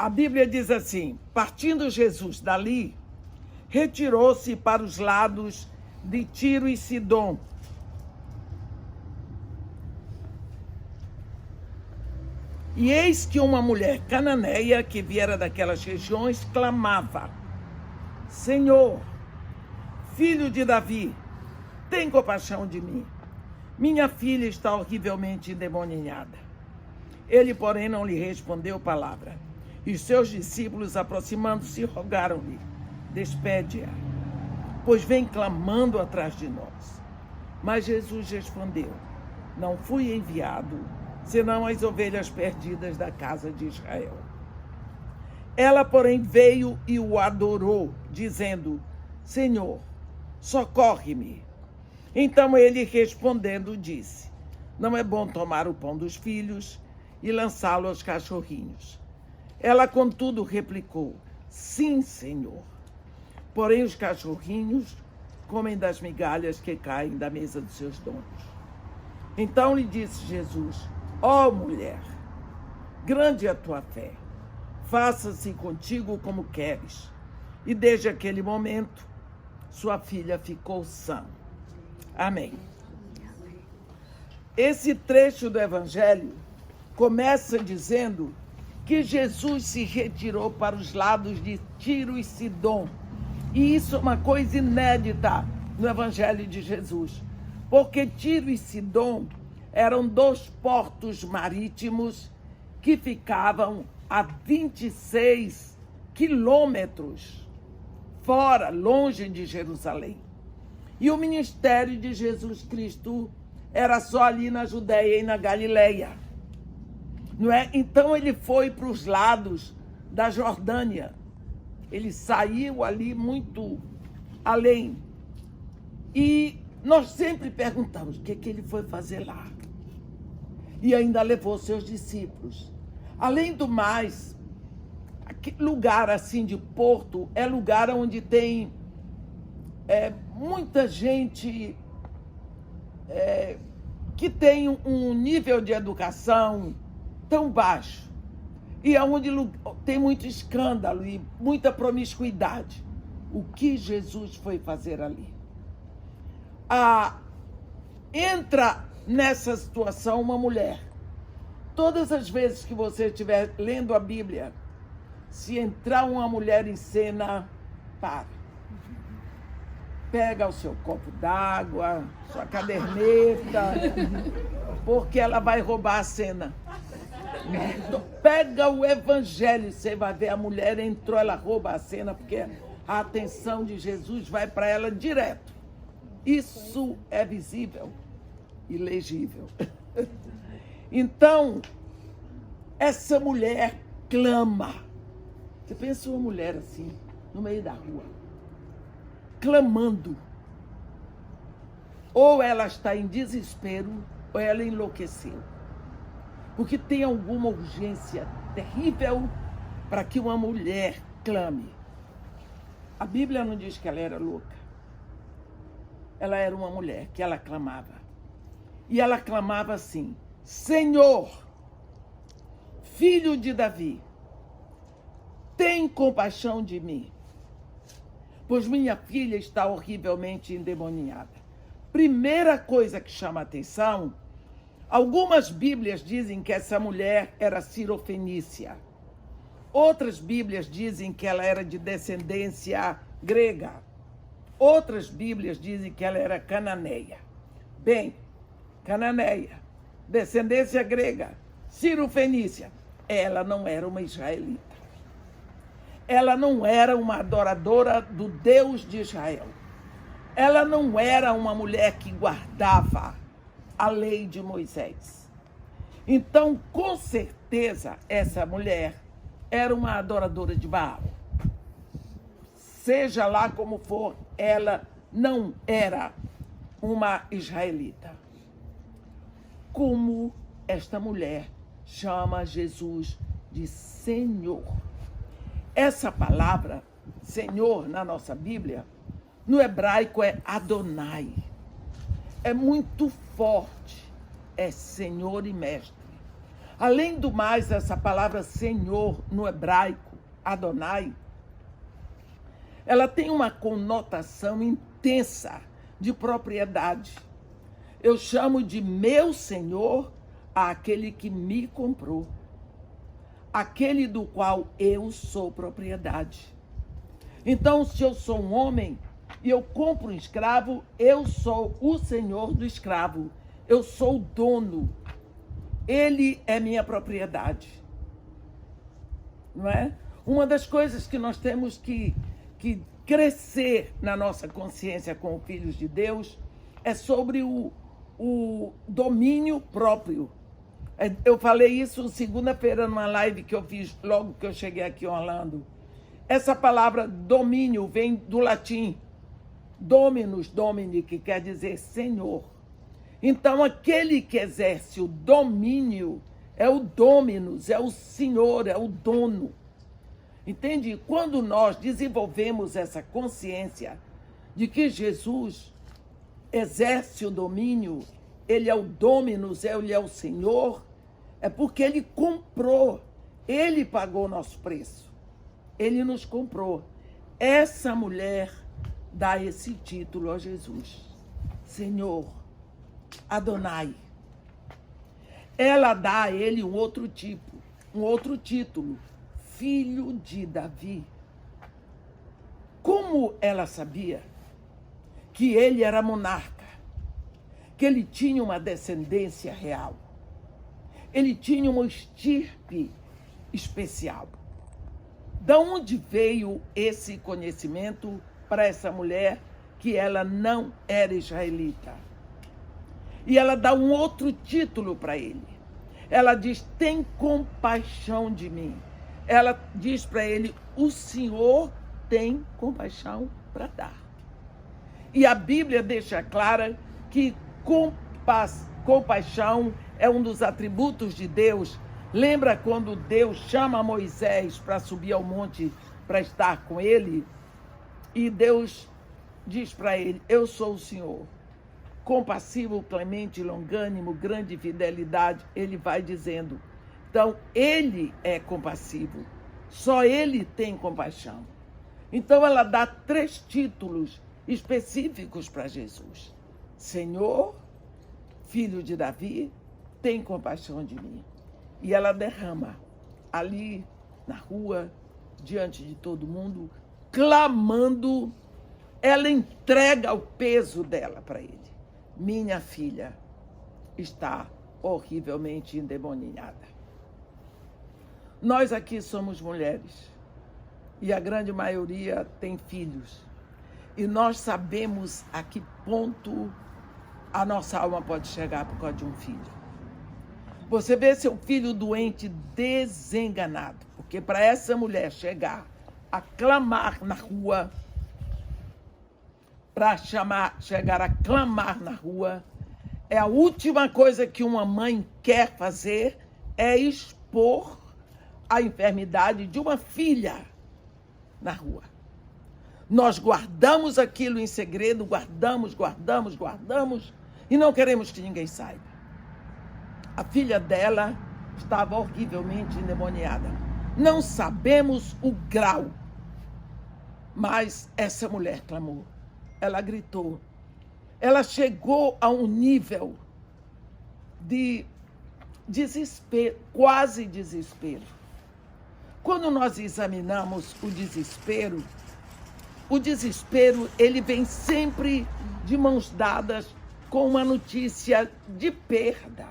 A Bíblia diz assim: partindo Jesus dali, retirou-se para os lados de Tiro e Sidom. E eis que uma mulher cananeia, que viera daquelas regiões, clamava: Senhor, filho de Davi, tem compaixão de mim. Minha filha está horrivelmente endemoniada. Ele, porém, não lhe respondeu palavra. E os seus discípulos, aproximando-se, rogaram-lhe: despede-a, pois vem clamando atrás de nós. Mas Jesus respondeu: não fui enviado, senão as ovelhas perdidas da casa de Israel. Ela, porém, veio e o adorou, dizendo: Senhor, socorre-me. Então ele, respondendo, disse: não é bom tomar o pão dos filhos e lançá-lo aos cachorrinhos. Ela, contudo, replicou: sim, Senhor. Porém, os cachorrinhos comem das migalhas que caem da mesa dos seus donos. Então lhe disse Jesus: ó mulher, grande é a tua fé, faça-se contigo como queres. E desde aquele momento, sua filha ficou sã. Amém. Esse trecho do Evangelho começa dizendo que Jesus se retirou para os lados de Tiro e Sidom. E isso é uma coisa inédita no Evangelho de Jesus, porque Tiro e Sidom eram dois portos marítimos que ficavam a 26 quilômetros fora, longe de Jerusalém. E o ministério de Jesus Cristo era só ali na Judéia e na Galileia. Não é? Então ele foi para os lados da Jordânia. Ele saiu ali muito além. E nós sempre perguntamos o que ele foi fazer lá. E ainda levou seus discípulos. Além do mais, lugar assim de porto é lugar onde tem muita gente que tem um nível de educação tão baixo. E é onde tem muito escândalo e muita promiscuidade. O que Jesus foi fazer ali? Entra nessa situação uma mulher. Todas as vezes que você estiver lendo a Bíblia, se entrar uma mulher em cena, para. Pega o seu copo d'água, sua caderneta, porque ela vai roubar a cena. Então, pega o Evangelho, você vai ver, a mulher entrou, ela rouba a cena, porque a atenção de Jesus vai para ela direto. Isso é visível e legível. Então, essa mulher clama. Você pensa uma mulher assim, no meio da rua, clamando. Ou ela está em desespero, ou ela enlouqueceu. Porque tem alguma urgência terrível para que uma mulher clame. A Bíblia não diz que ela era louca. Ela era uma mulher que ela clamava. E ela clamava assim: Senhor, filho de Davi, tem compaixão de mim, pois minha filha está horrivelmente endemoniada. Primeira coisa que chama a atenção, algumas Bíblias dizem que essa mulher era cirofenícia. Outras Bíblias dizem que ela era de descendência grega. Outras Bíblias dizem que ela era cananeia. Bem, cananeia, descendência grega, cirofenícia. Ela não era uma israelita. Ela não era uma adoradora do Deus de Israel. Ela não era uma mulher que guardava a lei de Moisés. Então, com certeza, essa mulher era uma adoradora de Baal. Seja lá como for, ela não era uma israelita. Como esta mulher chama Jesus de Senhor? Essa palavra, Senhor, na nossa Bíblia, no hebraico é Adonai. É muito forte. É Senhor e Mestre. Além do mais, essa palavra Senhor no hebraico, Adonai, ela tem uma conotação intensa de propriedade. Eu chamo de meu Senhor àquele que me comprou, aquele do qual eu sou propriedade. Então, se eu sou um homem e eu compro um escravo, eu sou o senhor do escravo. Eu sou o dono. Ele é minha propriedade. Não é? Uma das coisas que nós temos que crescer na nossa consciência como filhos de Deus é sobre o domínio próprio. Eu falei isso segunda-feira numa live que eu fiz logo que eu cheguei aqui em Orlando. Essa palavra domínio vem do latim dominus, domini, que quer dizer senhor. Então, aquele que exerce o domínio é o dominus, é o senhor, é o dono. Entende? Quando nós desenvolvemos essa consciência de que Jesus exerce o domínio, ele é o dominus, ele é o senhor, é porque ele comprou, ele pagou o nosso preço, ele nos comprou. Essa mulher dá esse título a Jesus, Senhor, Adonai. Ela dá a ele um outro título, Filho de Davi. Como ela sabia que ele era monarca, que ele tinha uma descendência real, ele tinha uma estirpe especial. Da onde veio esse conhecimento para essa mulher que ela não era israelita? E ela dá um outro título para ele. Ela diz, tem compaixão de mim. Ela diz para ele, o Senhor tem compaixão para dar. E a Bíblia deixa clara que compaixão é um dos atributos de Deus. Lembra quando Deus chama Moisés para subir ao monte para estar com ele? E Deus diz para ele, eu sou o Senhor, compassivo, clemente, longânimo, grande fidelidade. Ele vai dizendo. Então, ele é compassivo. Só ele tem compaixão. Então, ela dá 3 títulos específicos para Jesus. Senhor, Filho de Davi, tem compaixão de mim. E ela derrama ali na rua, diante de todo mundo, clamando, ela entrega o peso dela para ele. Minha filha está horrivelmente endemoniada. Nós aqui somos mulheres e a grande maioria tem filhos. E nós sabemos a que ponto a nossa alma pode chegar por causa de um filho. Você vê seu filho doente, desenganado, porque para essa mulher chegar a clamar na rua, chegar a clamar na rua, é a última coisa que uma mãe quer fazer, é expor a enfermidade de uma filha na rua. Nós guardamos aquilo em segredo, guardamos, e não queremos que ninguém saiba. A filha dela estava horrivelmente endemoniada. Não sabemos o grau, mas essa mulher clamou. Ela gritou. Ela chegou a um nível de desespero, quase desespero. Quando nós examinamos o desespero ele vem sempre de mãos dadas com uma notícia de perda,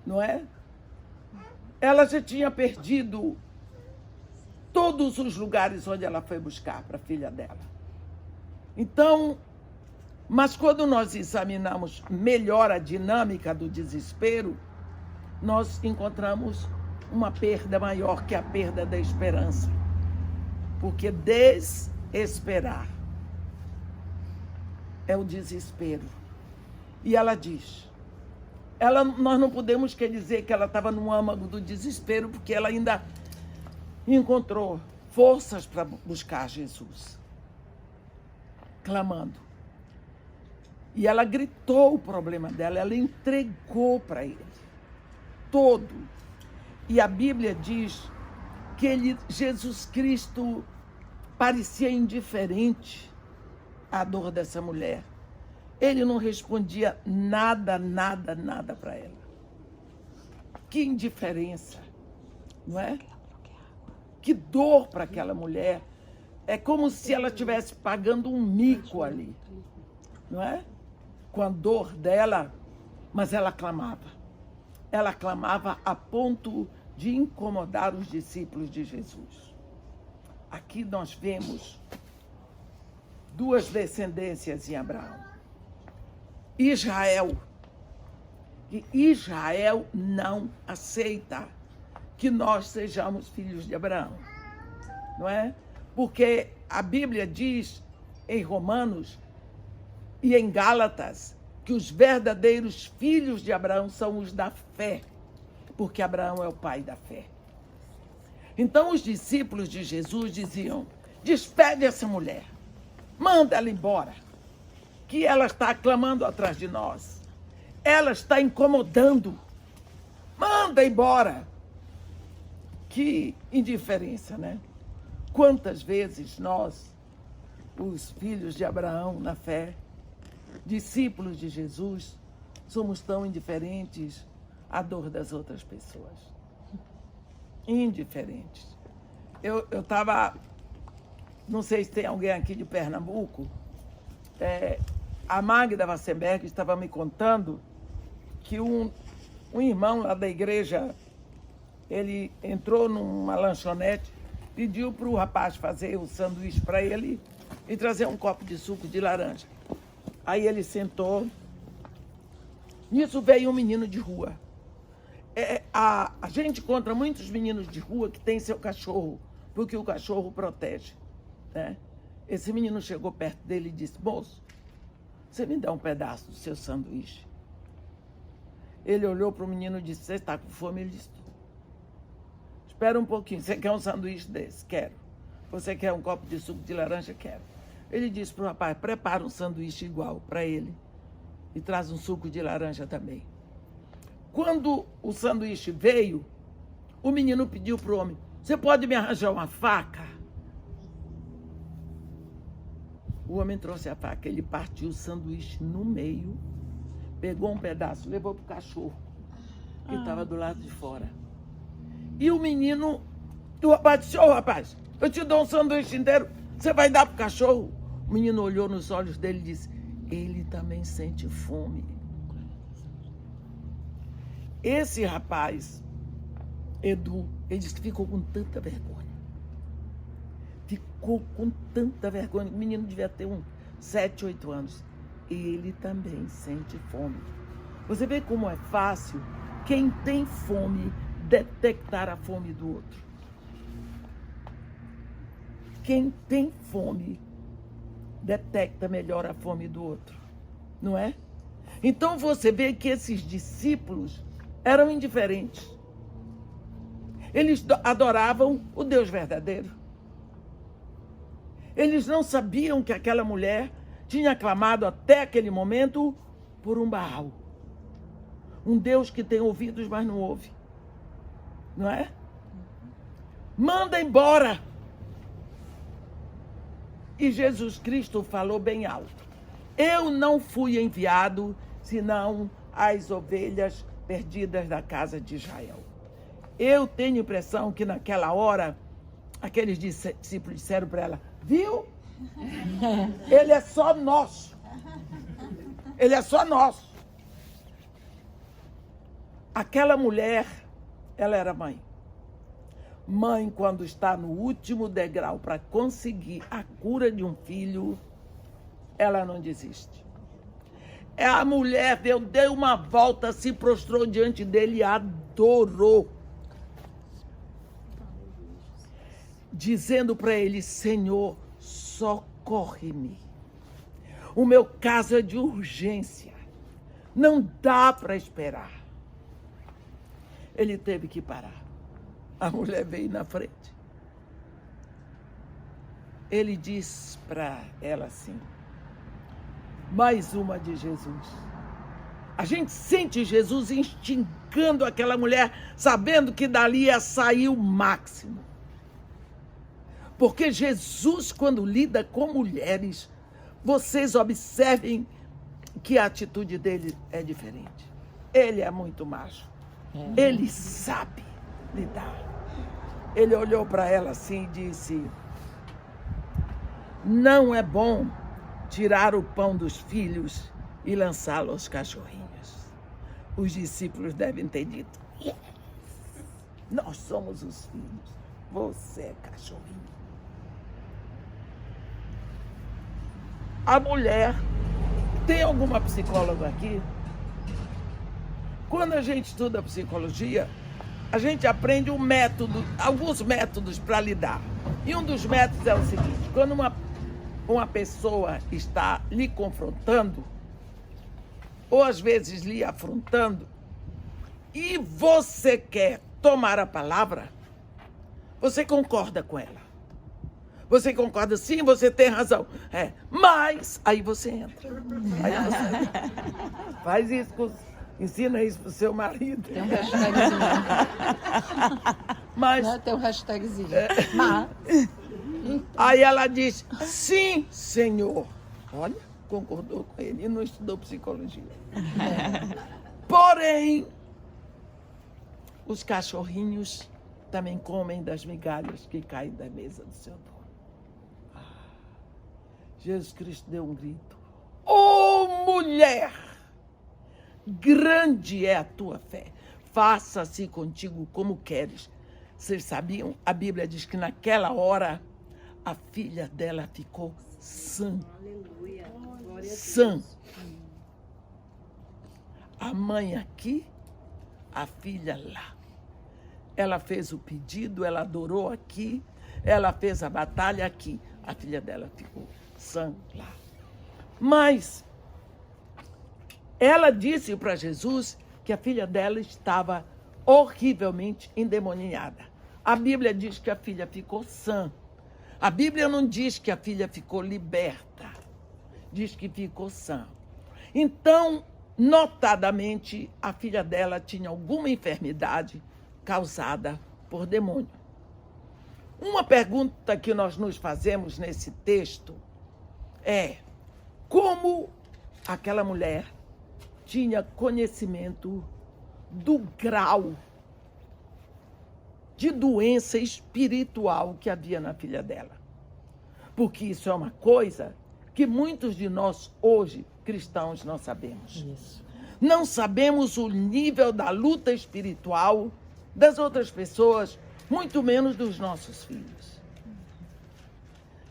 não é? Ela já tinha perdido todos os lugares onde ela foi buscar para a filha dela. Então, mas quando nós examinamos melhor a dinâmica do desespero, nós encontramos uma perda maior que a perda da esperança. Porque desesperar é o desespero. E ela diz, nós não podemos quer dizer que ela estava no âmago do desespero, porque ela ainda encontrou forças para buscar Jesus, clamando. E ela gritou o problema dela, ela entregou para ele todo E a Bíblia diz que Jesus Cristo parecia indiferente à dor dessa mulher. Ele não respondia nada para ela. Que indiferença, não é? Que dor para aquela mulher. É como se ela estivesse pagando um mico ali, não é? Com a dor dela, mas ela clamava. Ela clamava a ponto de incomodar os discípulos de Jesus. Aqui nós vemos duas descendências em Abraão. Israel. E Israel não aceita que nós sejamos filhos de Abraão, não é? Porque a Bíblia diz em Romanos e em Gálatas que os verdadeiros filhos de Abraão são os da fé, porque Abraão é o pai da fé. Então os discípulos de Jesus diziam: despede essa mulher, manda ela embora, que ela está clamando atrás de nós, ela está incomodando, manda embora. Que indiferença, né? Quantas vezes nós, os filhos de Abraão na fé, discípulos de Jesus, somos tão indiferentes à dor das outras pessoas. Indiferentes. Eu estava, não sei se tem alguém aqui de Pernambuco, a Magda Wassenberg estava me contando que um irmão lá da igreja, ele entrou numa lanchonete, pediu para o rapaz fazer o sanduíche para ele e trazer um copo de suco de laranja. Aí ele sentou. Nisso veio um menino de rua. A gente encontra muitos meninos de rua que têm seu cachorro, porque o cachorro protege, né? Esse menino chegou perto dele e disse: moço, você me dá um pedaço do seu sanduíche? Ele olhou para o menino e disse: você está com fome? Ele disse: espera um pouquinho, você quer um sanduíche desse? Quero. Você quer um copo de suco de laranja? Quero. Ele disse para o rapaz: prepara um sanduíche igual para ele e traz um suco de laranja também. Quando o sanduíche veio, o menino pediu para o homem: você pode me arranjar uma faca? O homem trouxe a faca, ele partiu o sanduíche no meio, pegou um pedaço, levou para o cachorro, que estava do lado de fora. E o menino, o rapaz disse: ô rapaz, eu te dou um sanduíche inteiro, você vai dar para o cachorro? O menino olhou nos olhos dele e disse: ele também sente fome. Esse rapaz, Edu, ele disse que ficou com tanta vergonha. Ficou com tanta vergonha. O menino devia ter uns 7, 8 anos. Ele também sente fome. Você vê como é fácil quem tem fome detectar a fome do outro. Quem tem fome detecta melhor a fome do outro, não é? Então você vê que esses discípulos eram indiferentes. Eles adoravam o Deus verdadeiro. Eles não sabiam que aquela mulher tinha clamado até aquele momento por um Baal. Um Deus que tem ouvidos, mas não ouve. Não é? Manda embora. E Jesus Cristo falou bem alto: eu não fui enviado senão as ovelhas perdidas da casa de Israel. Eu tenho a impressão que naquela hora aqueles discípulos disseram para ela: viu? Ele é só nosso. Ele é só nosso. Aquela mulher, ela era mãe. Mãe, quando está no último degrau para conseguir a cura de um filho, ela não desiste. A mulher deu uma volta, se prostrou diante dele e adorou, dizendo para ele: Senhor, socorre-me. O meu caso é de urgência. Não dá para esperar. Ele teve que parar. A mulher veio na frente. Ele diz para ela assim: mais uma de Jesus. A gente sente Jesus instigando aquela mulher, sabendo que dali ia sair o máximo. Porque Jesus, quando lida com mulheres, vocês observem que a atitude dele é diferente. Ele é muito macho. Ele sabe lidar. Ele olhou para ela assim e disse: não é bom tirar o pão dos filhos e lançá-lo aos cachorrinhos. Os discípulos devem ter dito: yes, nós somos os filhos, você é cachorrinho. A mulher, tem alguma psicóloga aqui? Quando a gente estuda psicologia, a gente aprende alguns métodos para lidar. E um dos métodos é o seguinte: quando uma pessoa está lhe confrontando, ou às vezes lhe afrontando, e você quer tomar a palavra, você concorda com ela. Você concorda, sim, você tem razão. Mas aí você entra. Aí você faz isso, ensina isso pro seu marido. Tem um hashtagzinho. Mas, Não, tem um hashtagzinho. Mas. Aí ela diz: sim, senhor. Olha, concordou com ele e não estudou psicologia. Porém, os cachorrinhos também comem das migalhas que caem da mesa do seu dono. Jesus Cristo deu um grito: ô mulher, grande é a tua fé, faça-se contigo como queres. Vocês sabiam? A Bíblia diz que naquela hora a filha dela ficou sã. Aleluia. Glória a Deus. Sã. A mãe aqui, a filha lá. Ela fez o pedido, ela adorou aqui, ela fez a batalha aqui. A filha dela ficou sã lá. Mas ela disse para Jesus que a filha dela estava horrivelmente endemoniada. A Bíblia diz que a filha ficou sã. A Bíblia não diz que a filha ficou liberta. Diz que ficou sã. Então, notadamente, a filha dela tinha alguma enfermidade causada por demônio. Uma pergunta que nós nos fazemos nesse texto é: como aquela mulher tinha conhecimento do grau de doença espiritual que havia na filha dela? Porque isso é uma coisa que muitos de nós hoje, cristãos, não sabemos. Isso. Não sabemos o nível da luta espiritual das outras pessoas, muito menos dos nossos filhos.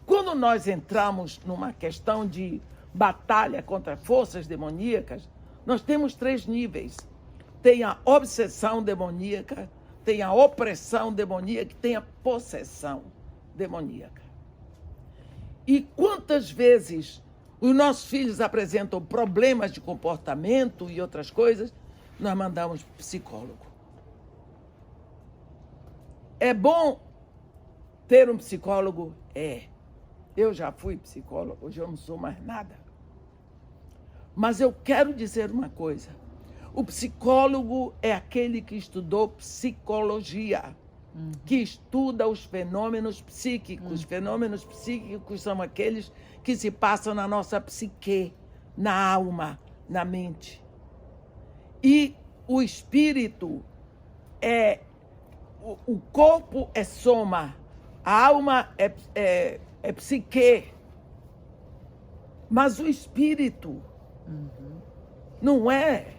Quando nós entramos numa questão de batalha contra forças demoníacas, nós temos 3 níveis. Tem a obsessão demoníaca, tem a opressão demoníaca e tem a possessão demoníaca. E quantas vezes os nossos filhos apresentam problemas de comportamento e outras coisas, nós mandamos psicólogo. É bom ter um psicólogo? É. Eu já fui psicólogo, hoje eu não sou mais nada. Mas eu quero dizer uma coisa: o psicólogo é aquele que estudou psicologia, que estuda os fenômenos psíquicos. Fenômenos psíquicos são aqueles que se passam na nossa psique, na alma, na mente. E o espírito é... O corpo é soma, a alma é psique, mas o espírito não é.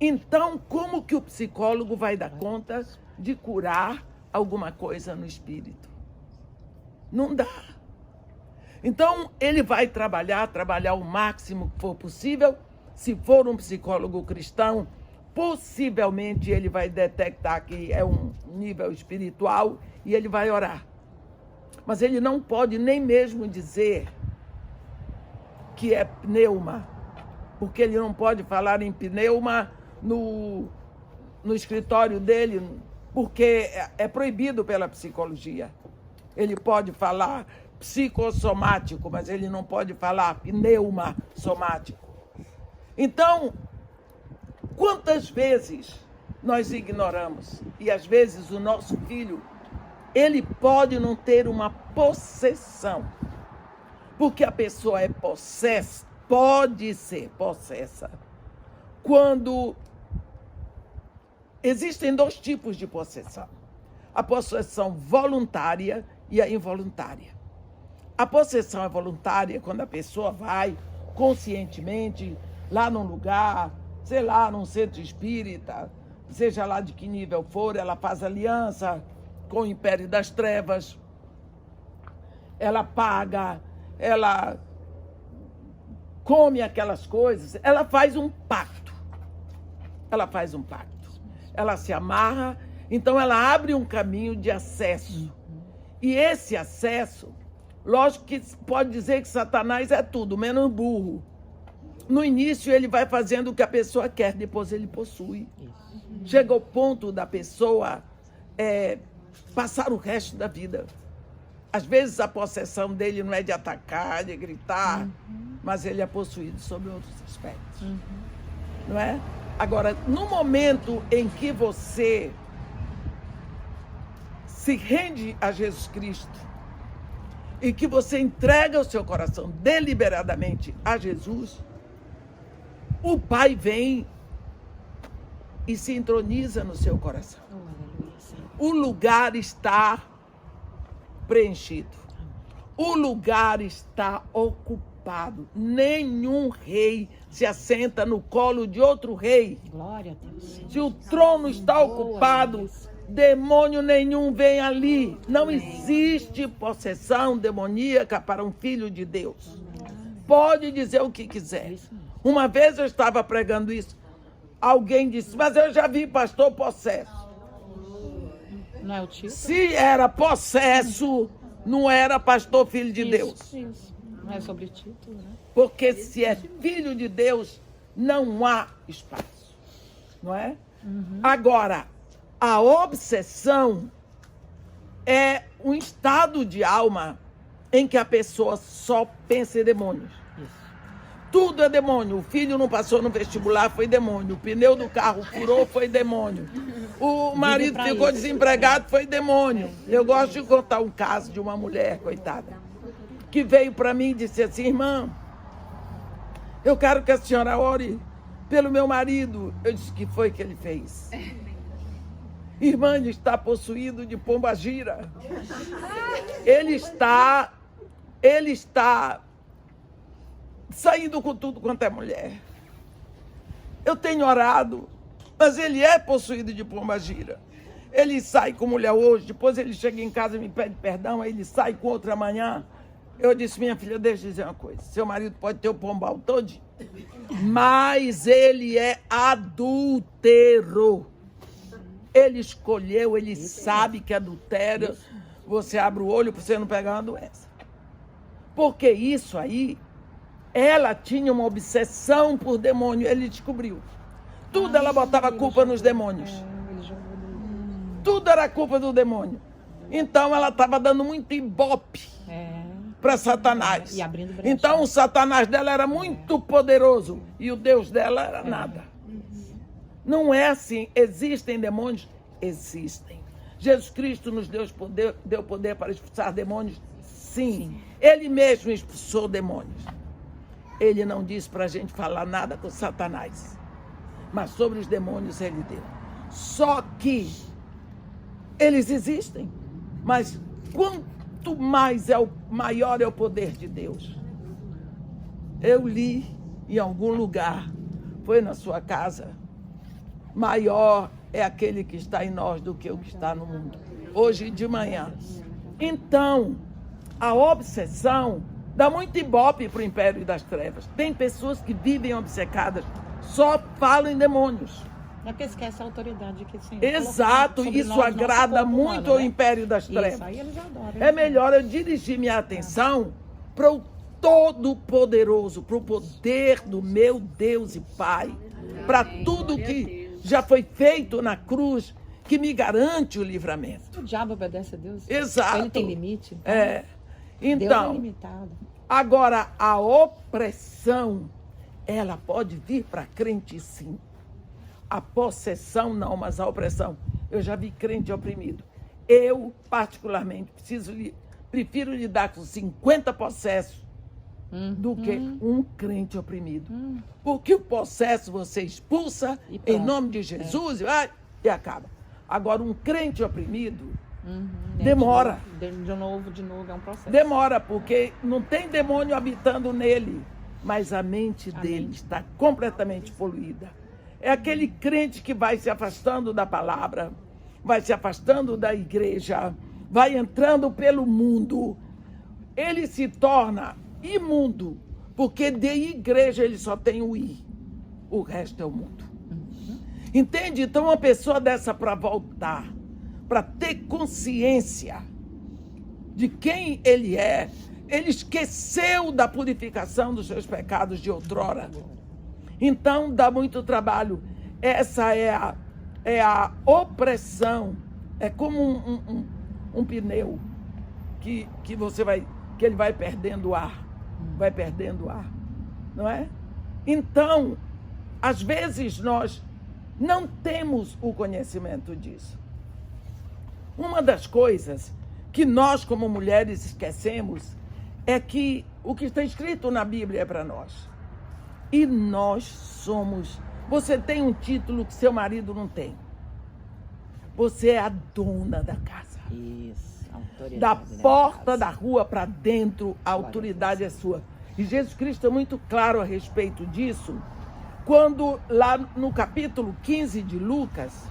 Então, como que o psicólogo vai dar conta de curar alguma coisa no espírito? Não dá. Então, ele vai trabalhar o máximo que for possível. Se for um psicólogo cristão, possivelmente ele vai detectar que é um nível espiritual e ele vai orar. Mas ele não pode nem mesmo dizer que é pneuma, porque ele não pode falar em pneuma no escritório dele, porque é proibido pela psicologia. Ele pode falar psicossomático, mas ele não pode falar pneuma somático. Então, Quantas vezes nós ignoramos? E às vezes o nosso filho, ele pode não ter uma possessão. Porque a pessoa é possessa, pode ser possessa. Quando existem dois tipos de possessão. A possessão voluntária e a involuntária. A possessão é voluntária quando a pessoa vai conscientemente lá num lugar, sei lá, num centro espírita, seja lá de que nível for, ela faz aliança com o império das trevas, ela paga, ela come aquelas coisas, ela faz um pacto. Ela faz um pacto. Ela se amarra, então ela abre um caminho de acesso. E esse acesso, lógico que pode dizer que Satanás é tudo, menos burro. No início ele vai fazendo o que a pessoa quer, depois ele possui. Chega ao ponto da pessoa passar o resto da vida. Às vezes a possessão dele não é de atacar, de gritar, mas ele é possuído sobre outros aspectos. Não é? Agora, no momento em que você se rende a Jesus Cristo e que você entrega o seu coração deliberadamente a Jesus, o Pai vem e se entroniza no seu coração. O lugar está preenchido. O lugar está ocupado. Nenhum rei se assenta no colo de outro rei. Glória a Deus. Se o trono está ocupado, demônio nenhum vem ali. Não existe possessão demoníaca para um filho de Deus. Pode dizer o que quiser. Uma vez eu estava pregando isso. Alguém disse, mas eu já vi pastor possesso. Não é o título? Se era possesso, não era pastor filho de Deus. Isso. Não é sobre título, né? Porque se é filho de Deus, não há espaço. Não é? Agora, a obsessão é um estado de alma em que a pessoa só pensa em demônios. Tudo é demônio. O filho não passou no vestibular, foi demônio. O pneu do carro furou, foi demônio. O marido ficou desempregado, foi demônio. Eu gosto de contar um caso de uma mulher, coitada, que veio para mim e disse assim, irmã, eu quero que a senhora ore pelo meu marido. Eu disse, que foi que ele fez? Irmã, ele está possuído de pombagira. Ele está saindo com tudo quanto é mulher. Eu tenho orado, mas ele é possuído de pombagira. Ele sai com mulher hoje, depois ele chega em casa e me pede perdão, aí ele sai com outra amanhã. Eu disse, minha filha, deixa eu dizer uma coisa. Seu marido pode ter o pombal todo, mas ele é adúltero. Ele escolheu, ele sabe que adultério. Você abre o olho para você não pegar uma doença. Porque isso aí, ela tinha uma obsessão por demônio, ele descobriu. Tudo ela botava a culpa nos demônios. Tudo era culpa do demônio. Então ela estava dando muito ibope para Satanás. E abrindo brecha. Então o Satanás dela era muito poderoso e o Deus dela era nada. Não é assim. Existem demônios? Existem. Jesus Cristo nos deu poder para expulsar demônios? Sim. Ele mesmo expulsou demônios. Ele não disse para a gente falar nada com Satanás. Mas sobre os demônios ele deu. Só que eles existem. Mas quanto mais maior é o poder de Deus. Eu li em algum lugar, foi na sua casa, maior é aquele que está em nós do que o que está no mundo. Hoje de manhã. Então, a obsessão dá muito ibope para o império das trevas. Tem pessoas que vivem obcecadas, só falam em demônios. É porque esquece a autoridade que o Senhor Exato, colocou sobre isso nós, agrada nosso corpo muito humano, ao né? império das trevas. Isso, aí eles adoram. É melhor eu dirigir minha atenção para o Todo-Poderoso, para o poder do meu Deus e Pai, para tudo que já foi feito na cruz, que me garante o livramento. O diabo obedece a Deus. Exato. Ele tem limite. É. Deus é Então, limitado. agora, a opressão, ela pode vir para crente sim. a possessão não, mas a opressão. Eu já vi crente oprimido. Eu, particularmente, prefiro lidar com 50 possessos do que um crente oprimido. Porque o possesso você expulsa em nome de Jesus e acaba. Agora, um crente oprimido demora. De novo, é um processo. Demora, porque não tem demônio habitando nele, mas a mente dele está completamente poluída. É aquele crente que vai se afastando da palavra, vai se afastando da igreja, vai entrando pelo mundo. Ele se torna imundo, porque de igreja ele só tem o I, o resto é o mundo. Entende? Então, uma pessoa dessa, para voltar, para ter consciência de quem ele é, ele esqueceu da purificação dos seus pecados de outrora. Então, dá muito trabalho. Essa é a opressão. É como um pneu que ele vai perdendo ar. Vai perdendo ar. Não é? Então, às vezes nós não temos o conhecimento disso. Uma das coisas que nós, como mulheres, esquecemos é que o que está escrito na Bíblia é para nós. E nós somos... Você tem um título que seu marido não tem. Você é a dona da casa. Isso, a autoridade. Da porta da rua para dentro, a autoridade é sua. E Jesus Cristo é muito claro a respeito disso, quando lá no capítulo 15 de Lucas,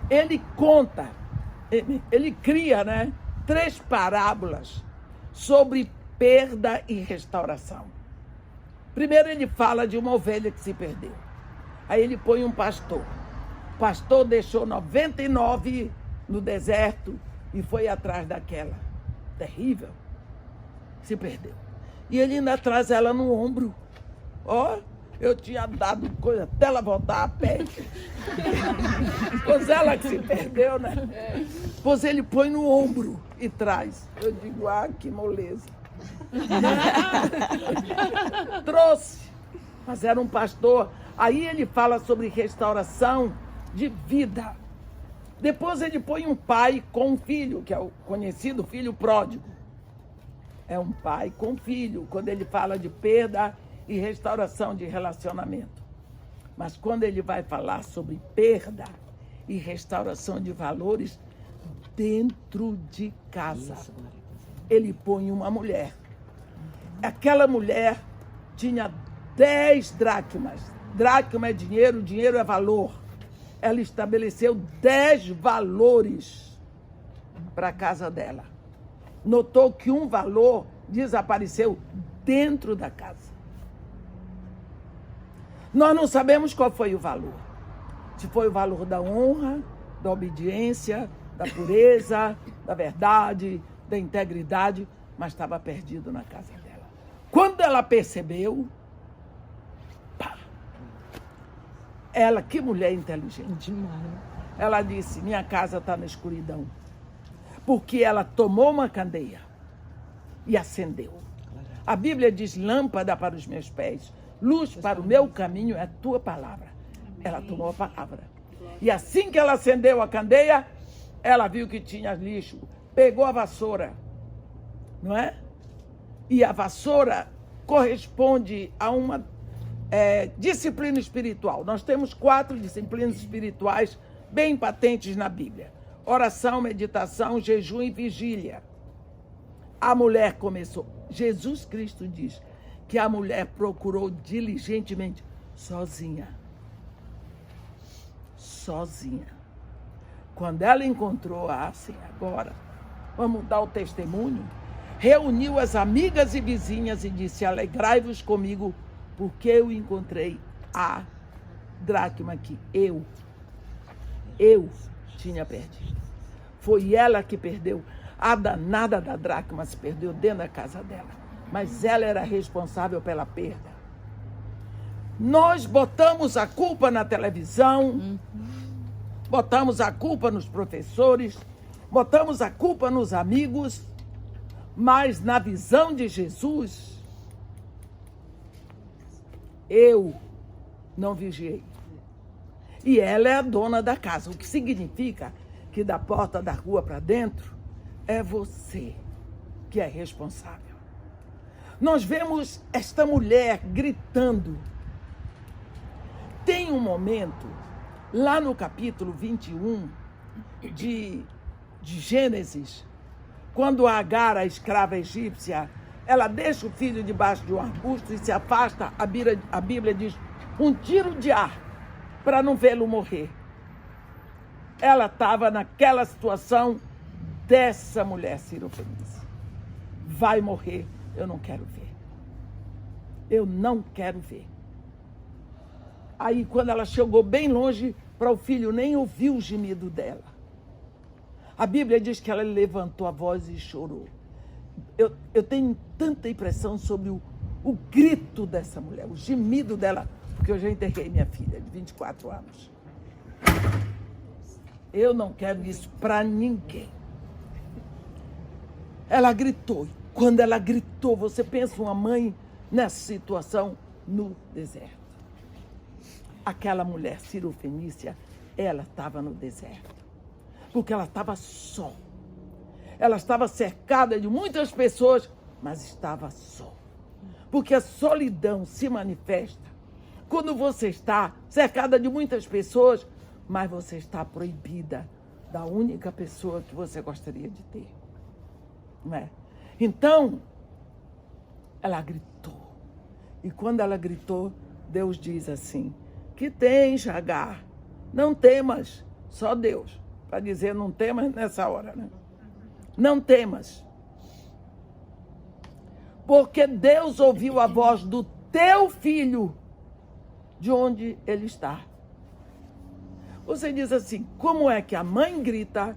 ele conta, ele cria, 3 parábolas sobre perda e restauração. Primeiro ele fala de uma ovelha que se perdeu. Aí ele põe um pastor. O pastor deixou 99 no deserto e foi atrás daquela. Terrível. Se perdeu. E ele ainda traz ela no ombro. Eu tinha dado coisa até ela voltar a pé. Pois ela que se perdeu, Pois ele põe no ombro e traz. Eu digo, que moleza. Trouxe. Mas era um pastor. Aí ele fala sobre restauração de vida. Depois ele põe um pai com um filho, que é o conhecido filho pródigo. É um pai com filho, quando ele fala de perda e restauração de relacionamento. Mas quando ele vai falar sobre perda e restauração de valores dentro de casa, ele põe uma mulher. Aquela mulher tinha 10 dracmas. Dracma é dinheiro, dinheiro é valor. Ela estabeleceu 10 valores para a casa dela. Notou que um valor desapareceu dentro da casa. Nós não sabemos qual foi o valor. Se foi o valor da honra, da obediência, da pureza, da verdade, da integridade, mas estava perdido na casa dela. Quando ela percebeu, ela, que mulher inteligente. Demais. Ela disse, minha casa está na escuridão. Porque ela tomou uma candeia e acendeu. A Bíblia diz, lâmpada para os meus pés, luz para o meu caminho é a tua palavra. Ela tomou a palavra. E assim que ela acendeu a candeia, ela viu que tinha lixo. Pegou a vassoura, não é? E a vassoura corresponde a uma disciplina espiritual. Nós temos 4 disciplinas espirituais bem patentes na Bíblia. Oração, meditação, jejum e vigília. A mulher começou. Jesus Cristo diz que a mulher procurou diligentemente, sozinha. Sozinha. Quando ela encontrou, assim, agora, vamos dar o testemunho, reuniu as amigas e vizinhas e disse, alegrai-vos comigo, porque eu encontrei a dracma que eu tinha perdido. Foi ela que perdeu. A danada da dracma se perdeu dentro da casa dela. Mas ela era responsável pela perda. Nós botamos a culpa na televisão, botamos a culpa nos professores, botamos a culpa nos amigos, mas na visão de Jesus, eu não vigiei. E ela é a dona da casa, o que significa que da porta da rua para dentro é você que é responsável. Nós vemos esta mulher gritando. Tem um momento, lá no capítulo 21 de Gênesis, quando Agar, a escrava egípcia, ela deixa o filho debaixo de um arbusto e se afasta, a Bíblia diz, um tiro de ar, para não vê-lo morrer. Ela estava naquela situação dessa mulher Sirofenícia. Vai morrer, eu não quero ver. Eu não quero ver. Aí, quando ela chegou bem longe, para o filho nem ouvir o gemido dela. A Bíblia diz que ela levantou a voz e chorou. Eu tenho tanta impressão sobre o grito dessa mulher, o gemido dela, porque eu já enterrei minha filha de 24 anos. Eu não quero isso para ninguém. Ela gritou. Quando ela gritou, você pensa uma mãe nessa situação no deserto. Aquela mulher Sirofenícia, ela estava no deserto. Porque ela estava só. Ela estava cercada de muitas pessoas, mas estava só. Porque a solidão se manifesta quando você está cercada de muitas pessoas, mas você está proibida da única pessoa que você gostaria de ter. Não é? Então, ela gritou. E quando ela gritou, Deus diz assim, que tens, Agar? Não temas, só Deus. Para dizer não temas nessa hora, né? Não temas. Porque Deus ouviu a voz do teu filho de onde ele está. Você diz assim, como é que a mãe grita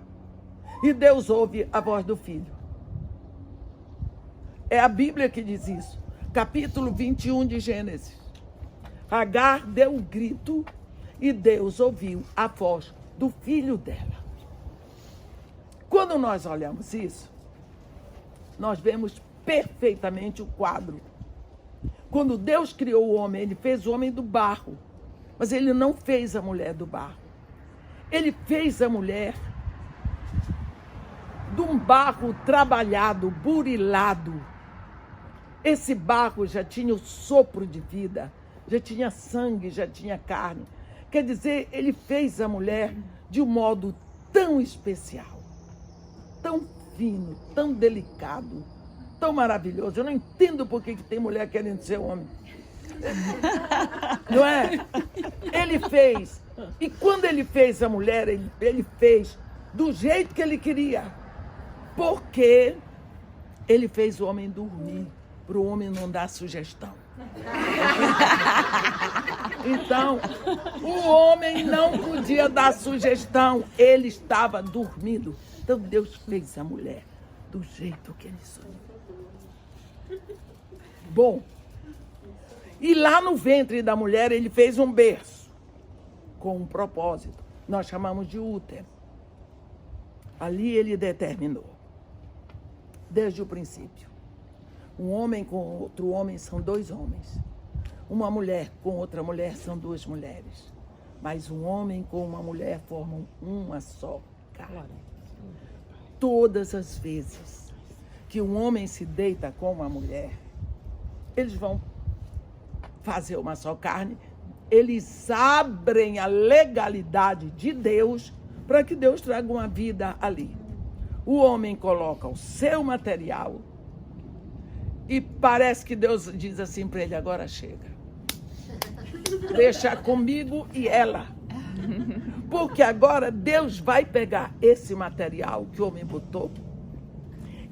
e Deus ouve a voz do filho? É a Bíblia que diz isso. Capítulo 21 de Gênesis. Agar deu um grito e Deus ouviu a voz do filho dela. Quando nós olhamos isso, nós vemos perfeitamente o quadro. Quando Deus criou o homem, ele fez o homem do barro, mas ele não fez a mulher do barro. Ele fez a mulher de um barro trabalhado, burilado. Esse barro já tinha o sopro de vida, já tinha sangue, já tinha carne. Quer dizer, ele fez a mulher de um modo tão especial, tão fino, tão delicado, tão maravilhoso. Eu não entendo por que tem mulher querendo ser homem. Não é? Ele fez. E quando ele fez a mulher, ele fez do jeito que ele queria. Porque ele fez o homem dormir, para o homem não dar sugestão. Então, o homem não podia dar sugestão, ele estava dormindo. Então Deus fez a mulher do jeito que ele sonhou. Bom, e lá no ventre da mulher ele fez um berço com um propósito. Nós chamamos de útero. Ali ele determinou, desde o princípio. Um homem com outro homem são dois homens. Uma mulher com outra mulher são duas mulheres. Mas um homem com uma mulher formam uma só carne. Todas as vezes que um homem se deita com uma mulher, eles vão fazer uma só carne, eles abrem a legalidade de Deus para que Deus traga uma vida ali. O homem coloca o seu material e parece que Deus diz assim para ele, agora chega. Deixa comigo e ela. Porque agora Deus vai pegar esse material que o homem botou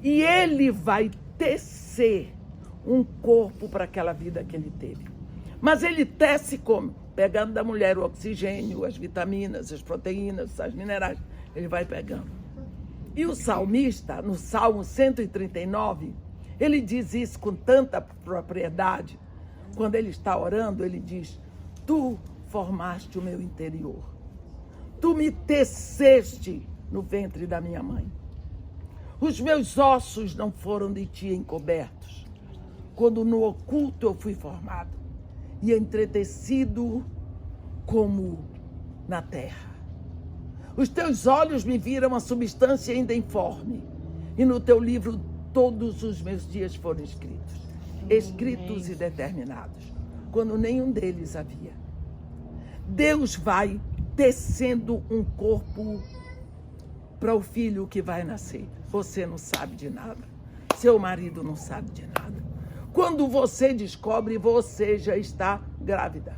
e ele vai tecer um corpo para aquela vida que ele teve. Mas ele tece como? Pegando da mulher o oxigênio, as vitaminas, as proteínas, as minerais. Ele vai pegando. E o salmista, no Salmo 139, ele diz isso com tanta propriedade. Quando ele está orando, ele diz, tu formaste o meu interior. Tu me teceste no ventre da minha mãe. Os meus ossos não foram de ti encobertos, quando no oculto eu fui formado e entretecido como na terra. Os teus olhos me viram a substância ainda informe, e no teu livro todos os meus dias foram escritos e determinados, quando nenhum deles havia. Deus vai tecendo um corpo para o filho que vai nascer. Você não sabe de nada. Seu marido não sabe de nada. Quando você descobre, você já está grávida.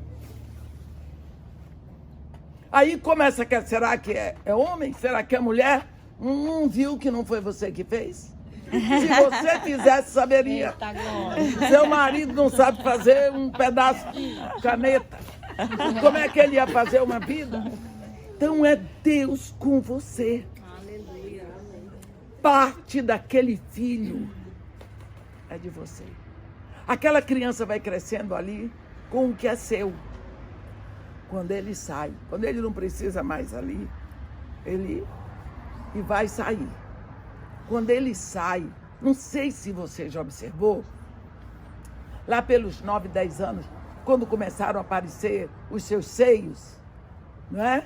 Aí começa a será que é homem? Será que é mulher? Viu que não foi você que fez? Se você fizesse, saberia. Seu marido não sabe fazer um pedaço de caneta. Como é que ele ia fazer uma vida? Então é Deus com você. Aleluia. Parte daquele filho é de você. Aquela criança vai crescendo ali com o que é seu. Quando ele sai, quando ele não precisa mais ali, ele vai sair. Quando ele sai, não sei se você já observou, lá pelos 9, 10 anos, quando começaram a aparecer os seus seios, não é?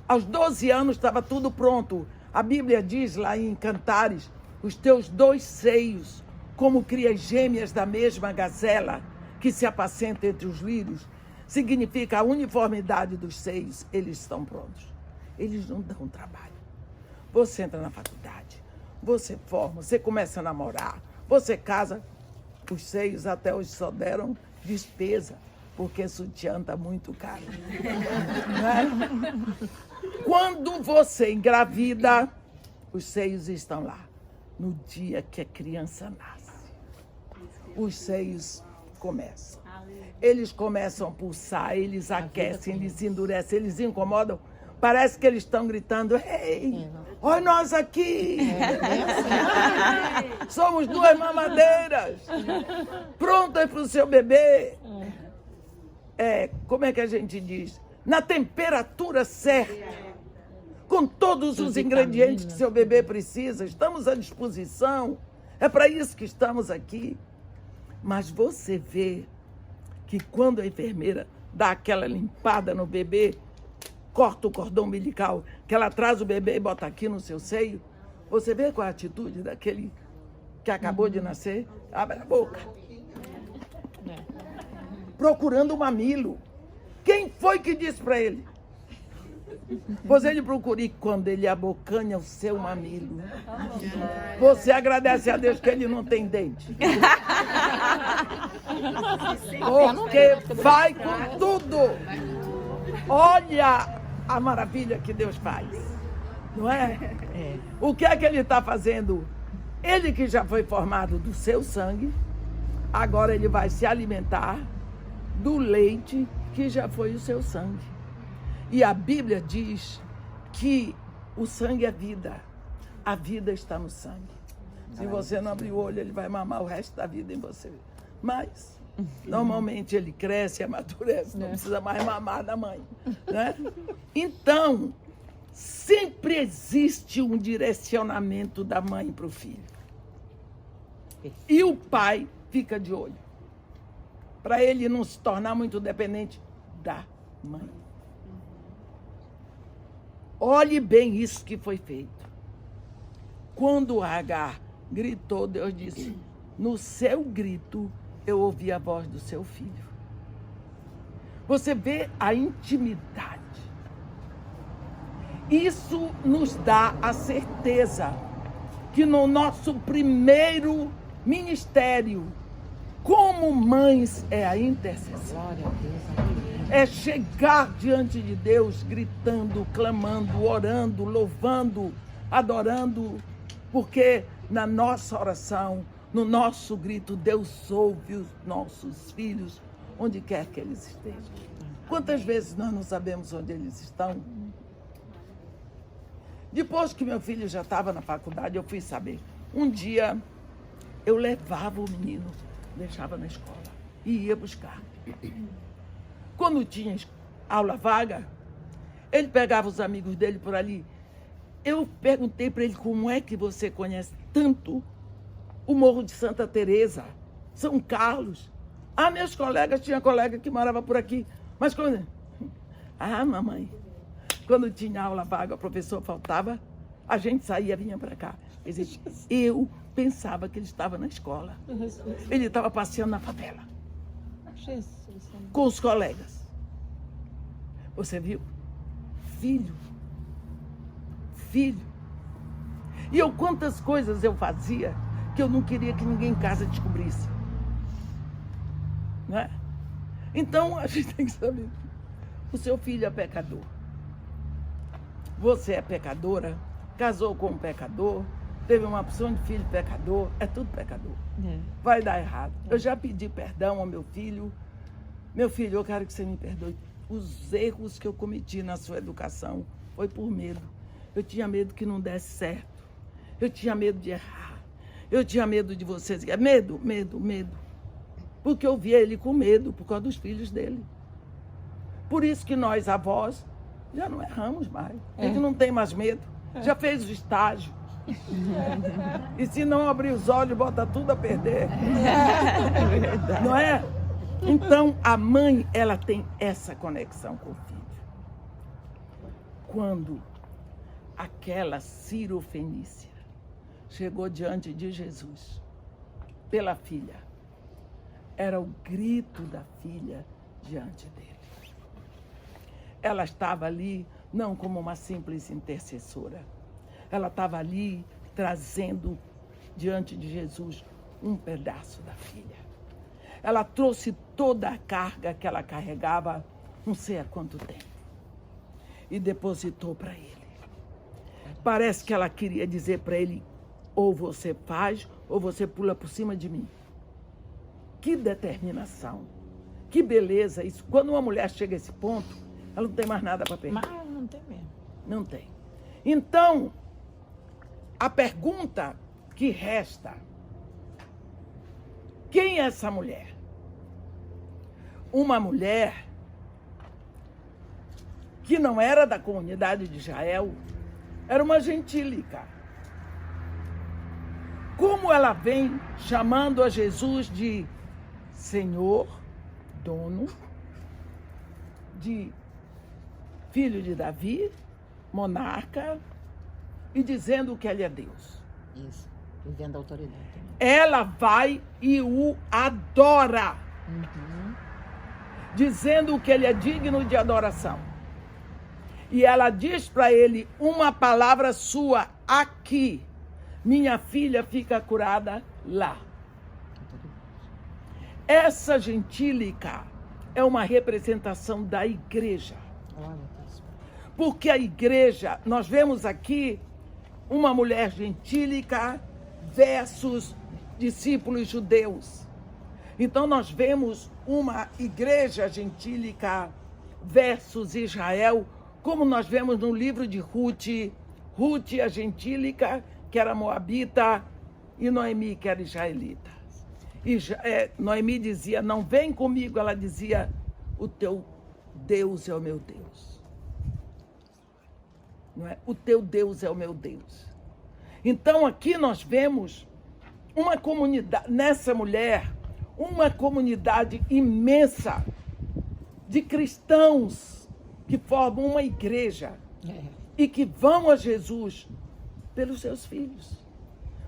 Aos 12 anos estava tudo pronto. A Bíblia diz lá em Cantares, os teus 2 seios, como crias gêmeas da mesma gazela, que se apacenta entre os lírios, significa a uniformidade dos seios. Eles estão prontos. Eles não dão trabalho. Você entra na faculdade, você forma, você começa a namorar, você casa, os seios até hoje só deram despesa, porque sutiã está muito caro. Não é? Quando você engravida, os seios estão lá. No dia que a criança nasce, os seios começam. Eles começam a pulsar, eles aquecem, eles endurecem, eles incomodam. Parece que eles estão gritando, ei, olha nós aqui. Somos 2 mamadeiras, prontas para o seu bebê. Como é que a gente diz? Na temperatura certa, com todos os ingredientes que seu bebê precisa. Estamos à disposição. É para isso que estamos aqui. Mas você vê que quando a enfermeira dá aquela limpada no bebê, corta o cordão umbilical, que ela traz o bebê e bota aqui no seu seio, você vê qual a atitude daquele que acabou de nascer? Abre a boca. Procurando o mamilo. Quem foi que disse para ele? Pois ele procura, e quando ele abocanha o seu mamilo, você agradece a Deus que ele não tem dente. Porque vai com tudo. Olha a maravilha que Deus faz, não é? O que é que ele está fazendo? Ele que já foi formado do seu sangue, agora ele vai se alimentar do leite que já foi o seu sangue. E a Bíblia diz que o sangue é vida. A vida está no sangue. Se você não abrir o olho, ele vai mamar o resto da vida em você. Mas, normalmente, ele cresce, amadurece, não precisa mais mamar da mãe. Né? Então, sempre existe um direcionamento da mãe para o filho. E o pai fica de olho, para ele não se tornar muito dependente da mãe. Olhe bem isso que foi feito. Quando Agar gritou, Deus disse, no seu grito eu ouvi a voz do seu filho. Você vê a intimidade. Isso nos dá a certeza que no nosso primeiro ministério, como mães, é a intercessão. É chegar diante de Deus gritando, clamando, orando, louvando, adorando, porque na nossa oração, no nosso grito, Deus ouve os nossos filhos, onde quer que eles estejam. Quantas vezes nós não sabemos onde eles estão? Depois que meu filho já estava na faculdade, eu fui saber. Um dia, eu levava o menino, deixava na escola e ia buscar. Quando tinha aula vaga, ele pegava os amigos dele por ali. Eu perguntei para ele, como é que você conhece tanto o Morro de Santa Teresa, São Carlos? Ah, meus colegas, tinha colega que morava por aqui. Mas quando... Ah, mamãe, quando tinha aula vaga, o professor faltava, a gente saía, vinha para cá. Quer dizer, eu pensava que ele estava na escola. Ele estava passeando na favela, com os colegas. Você viu? Filho. E eu, quantas coisas eu fazia que eu não queria que ninguém em casa descobrisse. Não é? Então, a gente tem que saber. O seu filho é pecador. Você é pecadora, casou com um pecador, teve uma opção de filho pecador, é tudo pecador. Vai dar errado. Eu já pedi perdão ao meu filho. Meu filho, eu quero que você me perdoe. Os erros que eu cometi na sua educação foi por medo. Eu tinha medo que não desse certo. Eu tinha medo de errar. Eu tinha medo de vocês. Medo. Porque eu via ele com medo por causa dos filhos dele. Por isso que nós, avós, já não erramos mais. A gente não tem mais medo. Já fez o estágio. E se não abrir os olhos, bota tudo a perder. Não é? Então, a mãe, ela tem essa conexão com o filho. Quando aquela Ciro-fenícia chegou diante de Jesus, pela filha, era o grito da filha diante dele. Ela estava ali não como uma simples intercessora. Ela estava ali trazendo diante de Jesus um pedaço da filha. Ela trouxe toda a carga que ela carregava, não sei há quanto tempo, e depositou para ele. Parece que ela queria dizer para ele, ou você faz, ou você pula por cima de mim. Que determinação, que beleza isso. Quando uma mulher chega a esse ponto, ela não tem mais nada para perder. Mas não tem mesmo. Não tem. Então, a pergunta que resta, quem é essa mulher? Uma mulher que não era da comunidade de Israel, era uma gentílica. Como ela vem chamando a Jesus de Senhor, dono, de filho de Davi, monarca, e dizendo que ele é Deus. Isso, vivendo a autoridade. Ela vai e o adora, dizendo que ele é digno de adoração. E ela diz para ele uma palavra sua aqui. Minha filha fica curada lá. Essa gentílica é uma representação da igreja. Porque a igreja, nós vemos aqui uma mulher gentílica versus discípulos judeus. Então nós vemos uma igreja gentílica versus Israel, como nós vemos no livro de Ruth, Ruth a gentílica, que era moabita, e Noemi, que era israelita. E Noemi dizia, não vem comigo, ela dizia, o teu Deus é o meu Deus. Não é? O teu Deus é o meu Deus. Então aqui nós vemos uma comunidade, nessa mulher, uma comunidade imensa de cristãos que formam uma igreja e que vão a Jesus pelos seus filhos.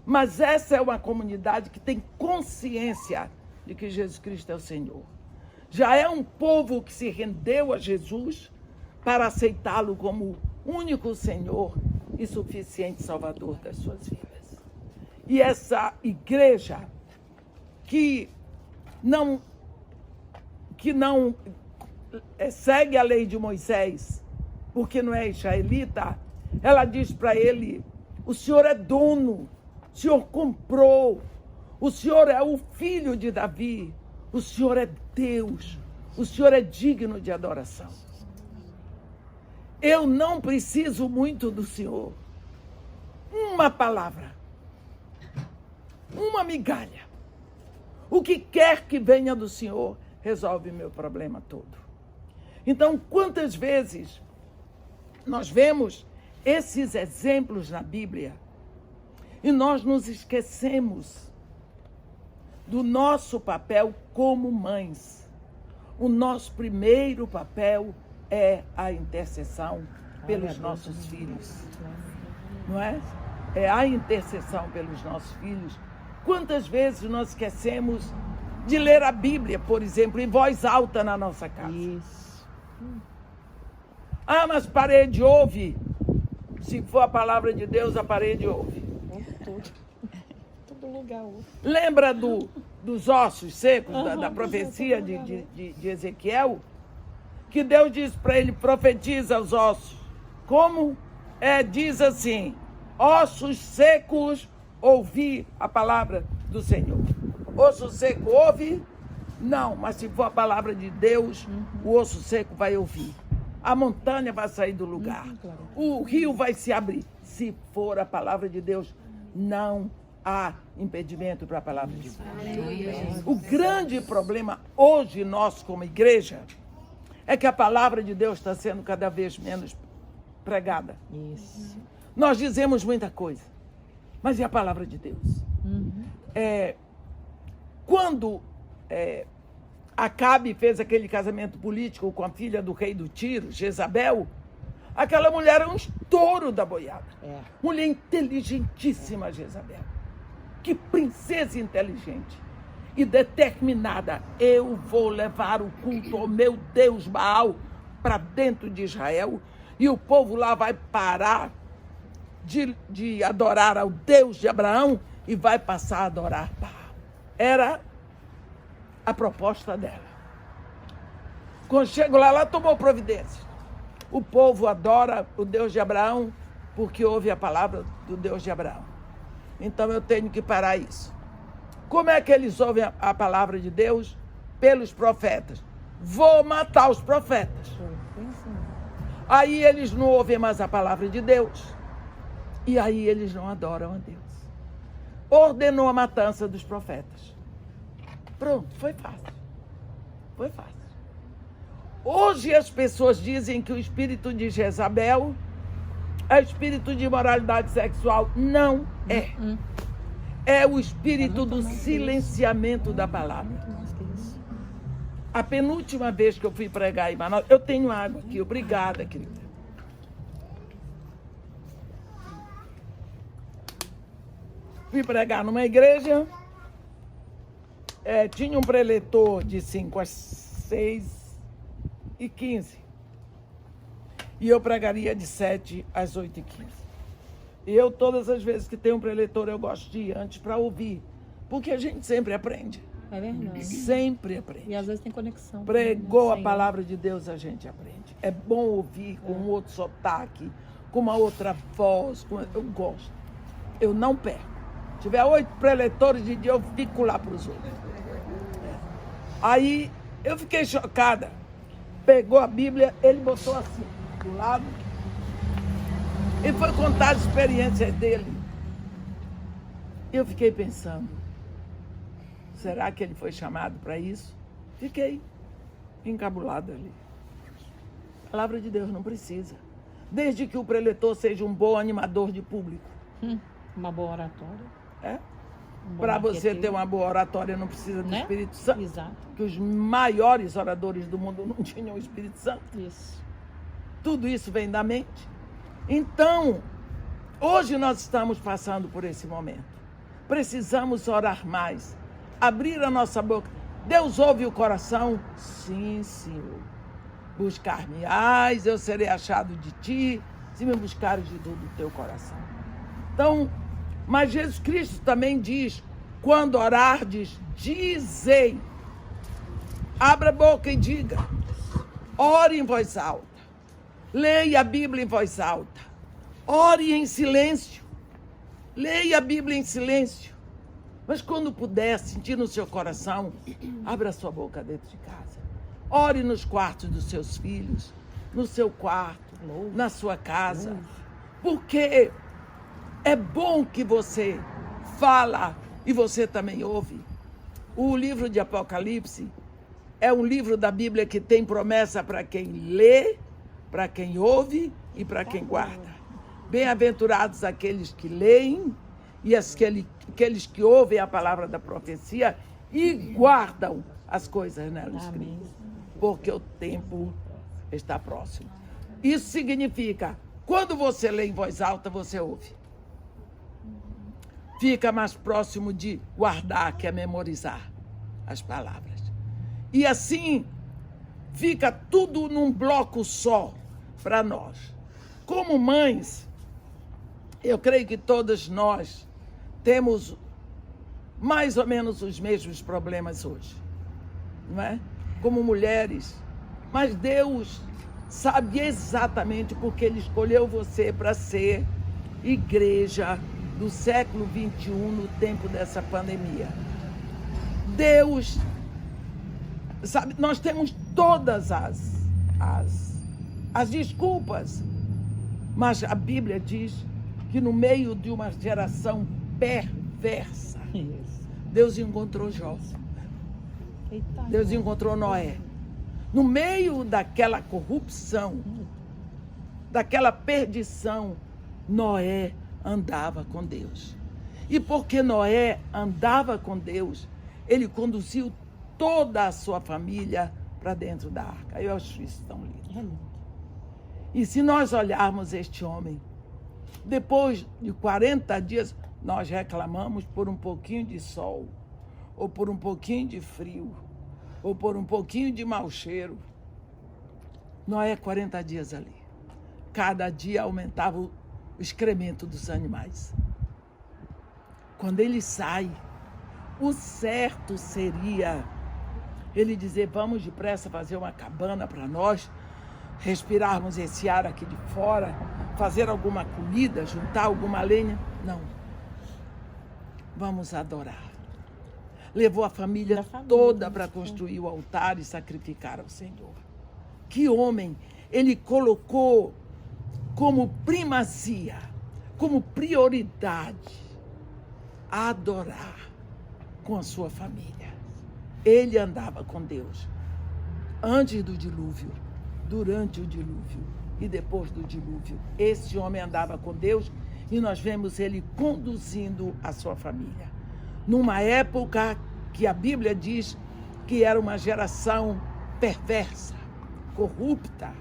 Mas essa é uma comunidade que tem consciência de que Jesus Cristo é o Senhor. Já é um povo que se rendeu a Jesus para aceitá-lo como único Senhor e suficiente Salvador das suas vidas. E essa igreja que não segue a lei de Moisés, porque não é israelita, ela diz para ele, o Senhor é dono, o Senhor comprou, o Senhor é o filho de Davi, o Senhor é Deus, o Senhor é digno de adoração. Eu não preciso muito do Senhor. Uma palavra, uma migalha, o que quer que venha do Senhor, resolve meu problema todo. Então, quantas vezes nós vemos esses exemplos na Bíblia e nós nos esquecemos do nosso papel como mães. O nosso primeiro papel é a intercessão pelos nossos filhos. Não é? É a intercessão pelos nossos filhos. Quantas vezes nós esquecemos de ler a Bíblia, por exemplo, em voz alta na nossa casa? Isso. Ah, mas parede ouve. Se for a palavra de Deus, a parede ouve. Todo lugar ouve. Lembra dos ossos secos, da profecia de Ezequiel? Que Deus diz para ele, profetiza os ossos. Como? Diz assim, ossos secos, ouvi a palavra do Senhor. Osso seco ouve? Não, mas se for a palavra de Deus, o osso seco vai ouvir. A montanha vai sair do lugar. O rio vai se abrir. Se for a palavra de Deus, não há impedimento para a palavra de Deus. O grande problema hoje, nós como igreja, é que a palavra de Deus está sendo cada vez menos pregada. Isso. Nós dizemos muita coisa, mas e a palavra de Deus? Quando Acabe fez aquele casamento político com a filha do rei do Tiro, Jezabel, aquela mulher era um estouro da boiada. Mulher inteligentíssima, Jezabel. Que princesa inteligente e determinada. Eu vou levar o culto ao meu Deus Baal para dentro de Israel e o povo lá vai parar de adorar ao Deus de Abraão e vai passar a adorar Baal. Era a proposta dela. Quando chegou lá, ela tomou providência. O povo adora o Deus de Abraão porque ouve a palavra do Deus de Abraão. Então eu tenho que parar isso. Como é que eles ouvem a palavra de Deus? Pelos profetas. Vou matar os profetas. Aí eles não ouvem mais a palavra de Deus. E aí eles não adoram a Deus. Ordenou a matança dos profetas. Pronto, foi fácil. Foi fácil. Hoje as pessoas dizem que o espírito de Jezabel é espírito de imoralidade sexual. Não é. É o espírito do silenciamento da palavra. A penúltima vez que eu fui pregar em Manaus, eu tenho água aqui. Obrigada, querida. Fui pregar numa igreja. Tinha um preletor de 5 às 6h15. E eu pregaria de 7 às 8h15. E eu, todas as vezes que tenho um preletor, eu gosto de ir antes para ouvir. Porque a gente sempre aprende. É verdade. Sempre aprende. E às vezes tem conexão. Pregou a palavra de Deus, a gente aprende. É bom ouvir com um outro sotaque, com uma outra voz. Eu gosto. Eu não perco. Se tiver 8 preletores de dia, eu fico lá para os outros. Aí eu fiquei chocada. Pegou a Bíblia, ele botou assim, do lado, e foi contar as experiências dele. Eu fiquei pensando, será que ele foi chamado para isso? Fiquei encabulada ali. A palavra de Deus não precisa. Desde que o preletor seja um bom animador de público. Uma boa oratória. Para você ter uma boa oratória não precisa do Espírito Santo. Exato. Que os maiores oradores do mundo não tinham o Espírito Santo. Isso. Tudo isso vem da mente. Então, hoje nós estamos passando por esse momento. Precisamos orar mais. Abrir a nossa boca. Deus ouve o coração? Sim, Senhor. Buscar-me-ás, eu serei achado de ti, se me buscares de todo o teu coração. Então, mas Jesus Cristo também diz, quando orardes, dizei. Abra a boca e diga. Ore em voz alta. Leia a Bíblia em voz alta. Ore em silêncio. Leia a Bíblia em silêncio. Mas quando puder sentir no seu coração, abra a sua boca dentro de casa. Ore nos quartos dos seus filhos, no seu quarto, na sua casa. Porque é bom que você fala e você também ouve. O livro de Apocalipse é um livro da Bíblia que tem promessa para quem lê, para quem ouve e para quem guarda. Bem-aventurados aqueles que leem e aqueles que ouvem a palavra da profecia e guardam as coisas nela escritas. Porque o tempo está próximo. Isso significa, quando você lê em voz alta, você ouve. Fica mais próximo de guardar, que é memorizar as palavras. E assim, fica tudo num bloco só para nós. Como mães, eu creio que todas nós temos mais ou menos os mesmos problemas hoje, não é? Como mulheres. Mas Deus sabe exatamente porque Ele escolheu você para ser igreja do século XXI no tempo dessa pandemia. Deus sabe, nós temos todas as desculpas, mas a Bíblia diz que no meio de uma geração perversa, Deus encontrou Jó. Deus encontrou Noé. No meio daquela corrupção, daquela perdição, Noé andava com Deus. E porque Noé andava com Deus, ele conduziu toda a sua família para dentro da arca. Eu acho isso tão lindo. E se nós olharmos este homem, depois de 40 dias, nós reclamamos por um pouquinho de sol, ou por um pouquinho de frio, ou por um pouquinho de mau cheiro. Noé, 40 dias ali. Cada dia aumentava o excremento dos animais. Quando ele sai, o certo seria ele dizer, vamos depressa fazer uma cabana para nós, respirarmos esse ar aqui de fora, fazer alguma comida, juntar alguma lenha. Não. Vamos adorar. Levou a família toda para construir o altar e sacrificar ao Senhor. Que homem! Ele colocou como primazia, como prioridade, adorar com a sua família. Ele andava com Deus antes do dilúvio, durante o dilúvio e depois do dilúvio. Esse homem andava com Deus e nós vemos ele conduzindo a sua família. Numa época que a Bíblia diz que era uma geração perversa, corrupta,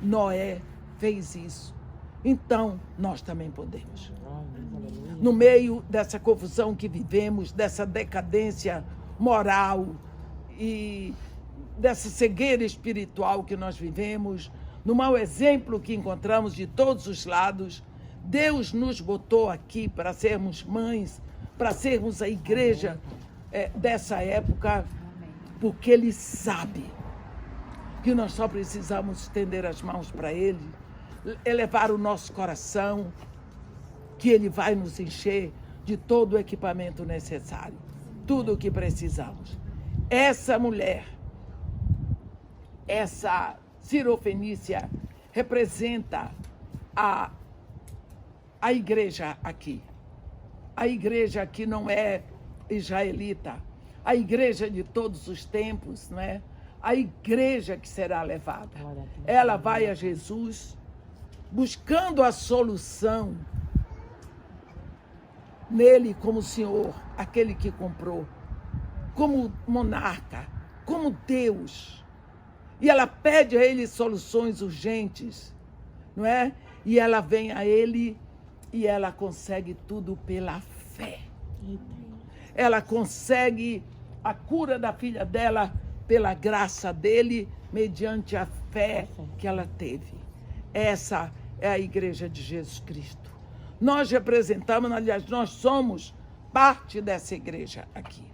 Noé fez isso. Então, nós também podemos. No meio dessa confusão que vivemos, dessa decadência moral e dessa cegueira espiritual que nós vivemos, no mau exemplo que encontramos de todos os lados, Deus nos botou aqui para sermos mães, para sermos a igreja dessa época, porque Ele sabe que nós só precisamos estender as mãos para Ele, elevar o nosso coração, que Ele vai nos encher de todo o equipamento necessário, tudo o que precisamos. Essa mulher, essa Sirofenícia, representa a igreja aqui. A igreja que não é israelita, a igreja de todos os tempos, não é? A igreja que será levada. Ela vai a Jesus buscando a solução nele como Senhor, aquele que comprou, como monarca, como Deus. E ela pede a Ele soluções urgentes, não é? E ela vem a Ele e ela consegue tudo pela fé. Ela consegue a cura da filha dela pela graça dele, mediante a fé que ela teve. Essa é a igreja de Jesus Cristo. Nós representamos, aliás, nós somos parte dessa igreja aqui.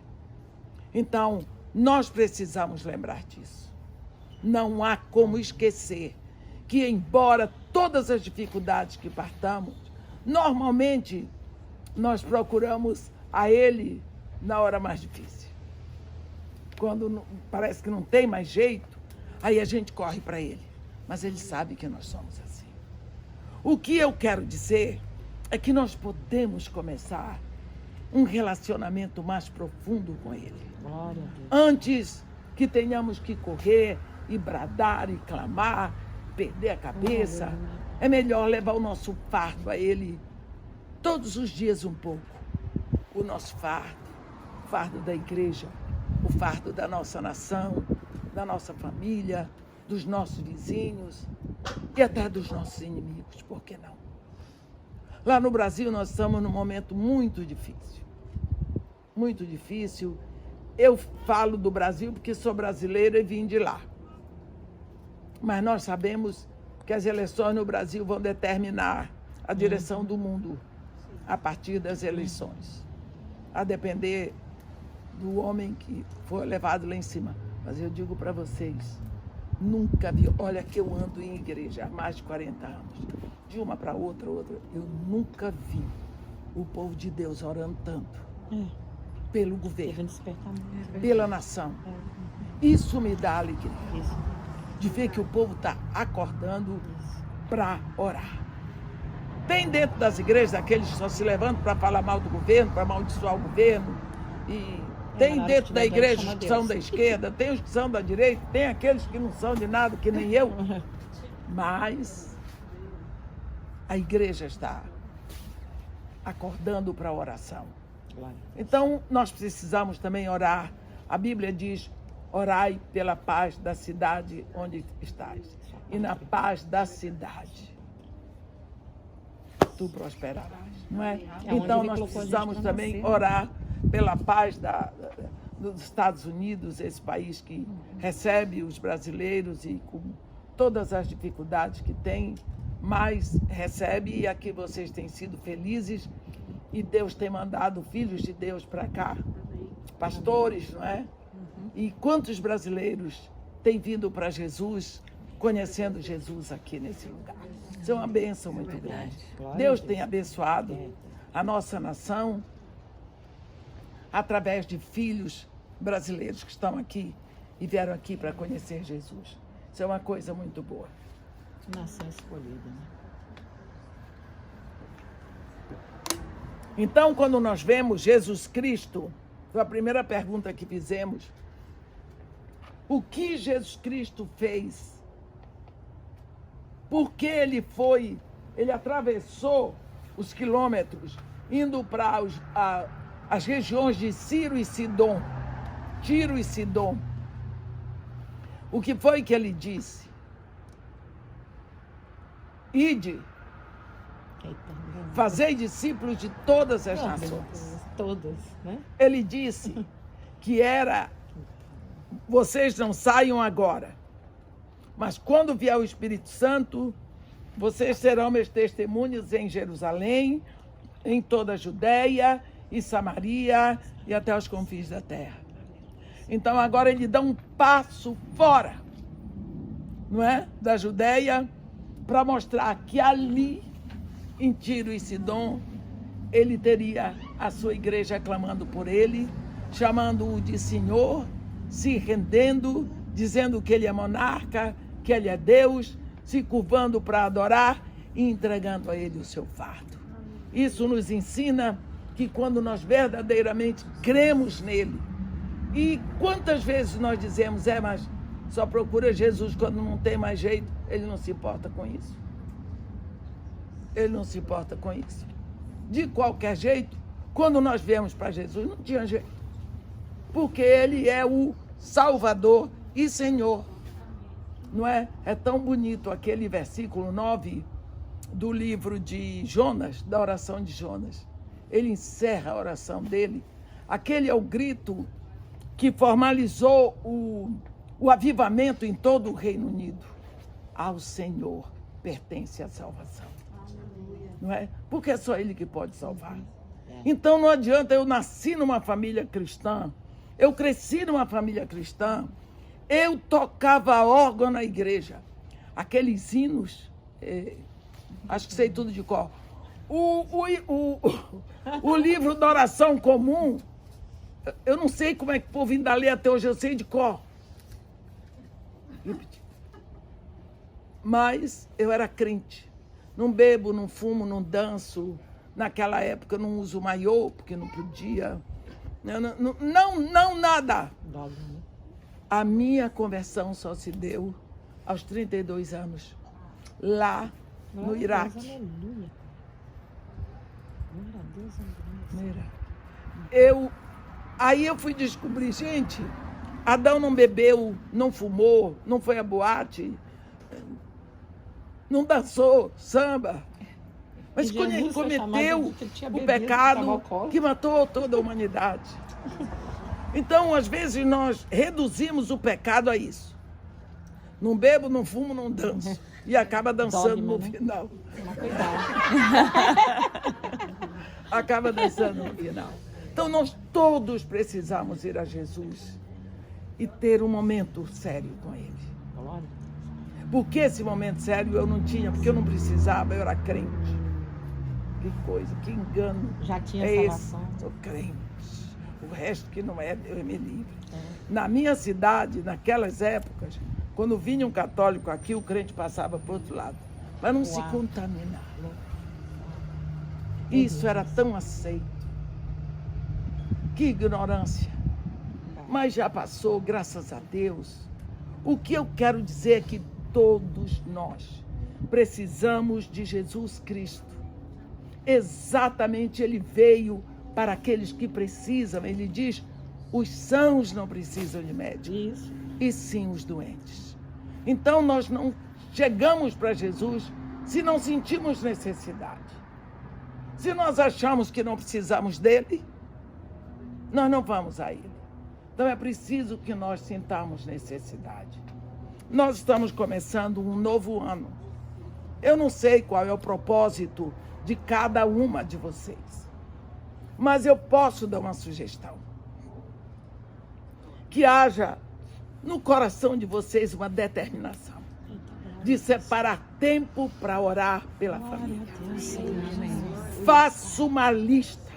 Então, nós precisamos lembrar disso. Não há como esquecer que, embora todas as dificuldades que partamos, normalmente nós procuramos a Ele na hora mais difícil. Quando parece que não tem mais jeito, aí a gente corre para Ele. Mas Ele sabe que nós somos assim. O que eu quero dizer é que nós podemos começar um relacionamento mais profundo com Ele. Glória a Deus. Antes que tenhamos que correr e bradar e clamar, perder a cabeça, é melhor levar o nosso fardo a Ele todos os dias um pouco. O nosso fardo, o fardo da igreja, o fardo da nossa nação, da nossa família, dos nossos vizinhos e até dos nossos inimigos, por que não? Lá no Brasil nós estamos num momento muito difícil. Muito difícil. Eu falo do Brasil porque sou brasileira e vim de lá. Mas nós sabemos que as eleições no Brasil vão determinar a direção do mundo a partir das eleições. A depender do homem que for levado lá em cima. Mas eu digo para vocês, nunca vi, olha que eu ando em igreja há mais de 40 anos, de uma para outra, eu nunca vi o povo de Deus orando tanto pelo governo, pela nação. Isso me dá alegria, de ver que o povo está acordando para orar. Tem dentro das igrejas aqueles que só se levantam para falar mal do governo, para amaldiçoar o governo, e tem dentro da igreja os que são da esquerda, tem os que são da direita, tem aqueles que não são de nada, que nem eu. Mas a igreja está acordando para a oração. Então, nós precisamos também orar. A Bíblia diz, orai pela paz da cidade onde estás. E na paz da cidade tu prosperarás, não é? Então, nós precisamos também orar pela paz dos Estados Unidos, esse país que recebe os brasileiros e com todas as dificuldades que tem, mas recebe, e aqui vocês têm sido felizes e Deus tem mandado filhos de Deus para cá, pastores, não é? E quantos brasileiros têm vindo para Jesus, conhecendo Jesus aqui nesse lugar? Isso é uma bênção muito grande. Deus tem abençoado a nossa nação através de filhos brasileiros que estão aqui e vieram aqui para conhecer Jesus. Isso é uma coisa muito boa. Nação escolhida, né? Então, quando nós vemos Jesus Cristo, foi a primeira pergunta que fizemos. O que Jesus Cristo fez? Por que ele atravessou os quilômetros, indo para as regiões de Tiro e Sidom. O que foi que ele disse? Ide, fazei discípulos de todas as nações. Todas, né? Ele disse que vocês não saiam agora, mas quando vier o Espírito Santo, vocês serão meus testemunhas em Jerusalém, em toda a Judéia e Samaria e até os confins da terra. Então agora ele dá um passo fora, não é? Da Judéia, para mostrar que ali, em Tiro e Sidom, ele teria a sua igreja clamando por ele, chamando-o de Senhor, se rendendo, dizendo que ele é monarca, que ele é Deus, se curvando para adorar e entregando a ele o seu fardo. Isso nos ensina que quando nós verdadeiramente cremos nele, e quantas vezes nós dizemos, mas só procura Jesus quando não tem mais jeito, ele não se importa com isso. Ele não se importa com isso. De qualquer jeito, quando nós viemos para Jesus, não tinha jeito. Porque ele é o Salvador e Senhor. Não é? É tão bonito aquele versículo 9 do livro de Jonas, da oração de Jonas. Ele encerra a oração dele. Aquele é o grito que formalizou o avivamento em todo o Reino Unido. Ao Senhor pertence a salvação. Não é? Porque é só ele que pode salvar. Então não adianta, eu nasci numa família cristã, eu cresci numa família cristã, eu tocava órgão na igreja. Aqueles hinos, acho que sei tudo de cor. O livro da oração comum, eu não sei como é que o povo ainda lê até hoje, eu sei de cor. Mas eu era crente. Não bebo, não fumo, não danço. Naquela época eu não uso maiô, porque não podia. Não nada. A minha conversão só se deu aos 32 anos, lá no Iraque. Aleluia. Glória a Deus, no Iraque. Aí eu fui descobrir, gente, Adão não bebeu, não fumou, não foi à boate, não dançou samba. Mas E quando ele Jesus foi cometeu chamado de que ele tinha o bebido, pecado estava alcoólico. que matou toda a humanidade. Então, às vezes, nós reduzimos o pecado a isso. Não bebo, não fumo, não danço. E acaba dançando Dogma, no né? final. Toma cuidado. Acaba dançando no final. Então, nós todos precisamos ir a Jesus e ter um momento sério com Ele. Glória. Porque esse momento sério eu não tinha, porque eu não precisava, eu era crente. Que coisa, que engano. Já tinha é salvação. esse? Sou crente. O resto que não é, Deus me livre. É. Na minha cidade, naquelas épocas, quando vinha um católico aqui, o crente passava para o outro lado. Para não se Uau. contaminar. Isso era tão aceito. Que ignorância. Mas já passou, graças a Deus. O que eu quero dizer é que todos nós precisamos de Jesus Cristo. Exatamente, Ele veio para aqueles que precisam. Ele diz, os sãos não precisam de médico, Isso. e sim os doentes. Então nós não chegamos para Jesus se não sentimos necessidade. Se nós achamos que não precisamos dele, nós não vamos a ele. Então é preciso que nós sintamos necessidade. Nós estamos começando um novo ano. Eu não sei qual é o propósito de cada uma de vocês, mas eu posso dar uma sugestão. Que haja no coração de vocês uma determinação de separar tempo para orar pela família. Faça uma lista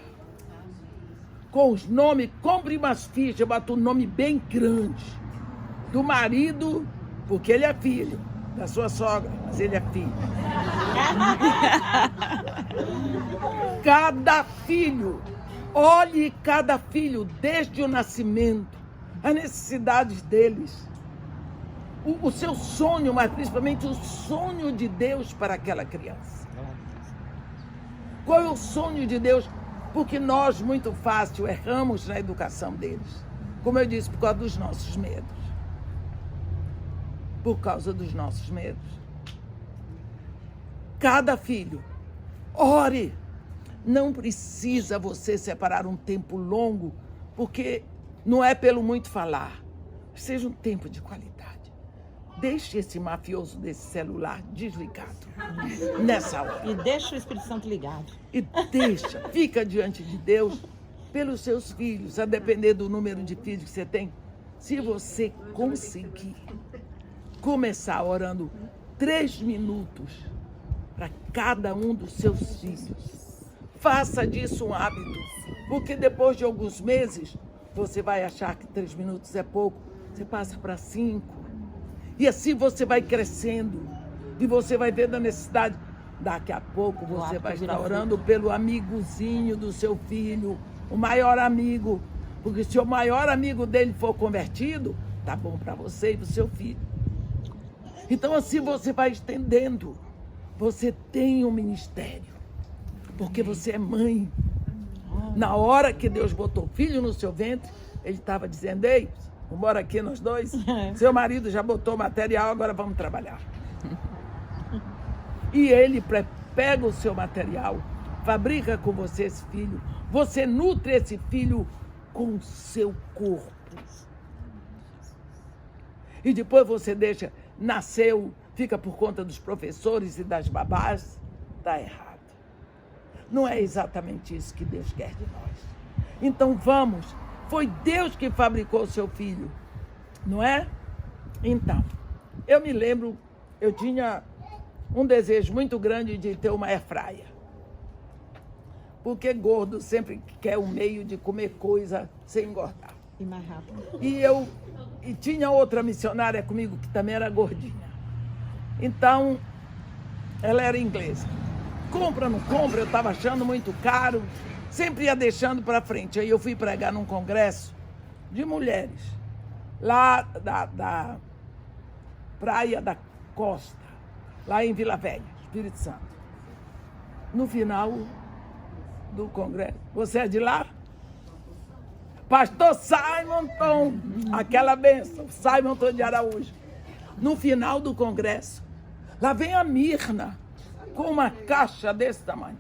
com os nomes, compre umas fichas, bota um nome bem grande do marido, porque ele é filho da sua sogra, mas ele é filho. Cada filho, olhe cada filho desde o nascimento, as necessidades deles, o seu sonho, mas principalmente o sonho de Deus para aquela criança. Qual é o sonho de Deus? Porque nós, muito fácil, erramos na educação deles. Como eu disse, por causa dos nossos medos. Por causa dos nossos medos. Cada filho, ore. Não precisa você separar um tempo longo, porque não é pelo muito falar. Seja um tempo de qualidade. Deixe esse mafioso desse celular desligado nessa hora. E deixa o Espírito Santo ligado. E deixa, fica diante de Deus pelos seus filhos, a depender do número de filhos que você tem. Se você conseguir começar orando 3 minutos para cada um dos seus filhos, faça disso um hábito, porque depois de alguns meses você vai achar que 3 minutos é pouco, você passa para 5. E assim você vai crescendo e você vai vendo a necessidade. Daqui a pouco você vai estar orando pelo amigozinho do seu filho, o maior amigo. Porque se o maior amigo dele for convertido, tá bom para você e para o seu filho. Então assim você vai estendendo. Você tem um ministério, porque você é mãe. Na hora que Deus botou filho no seu ventre, Ele estava dizendo, ei, vamos embora aqui nós dois. Seu marido já botou material, agora vamos trabalhar. E ele pega o seu material, fabrica com você esse filho, você nutre esse filho com o seu corpo. E depois você deixa, nasceu, fica por conta dos professores e das babás, está errado. Não é exatamente isso que Deus quer de nós. Então vamos, foi Deus que fabricou o seu filho, não é? Então, eu me lembro, eu tinha um desejo muito grande de ter uma airfryer. Porque gordo sempre quer um meio de comer coisa sem engordar. E mais rápido. E tinha outra missionária comigo que também era gordinha. Então, ela era inglesa. Compra, não compra, eu estava achando muito caro. Sempre ia deixando para frente. Aí eu fui pregar num congresso de mulheres, lá da Praia da Costa, lá em Vila Velha, Espírito Santo. No final do congresso, você é de lá? Pastor Simonton, aquela bênção, Simonton de Araújo. No final do congresso, lá vem a Mirna, com uma caixa desse tamanho.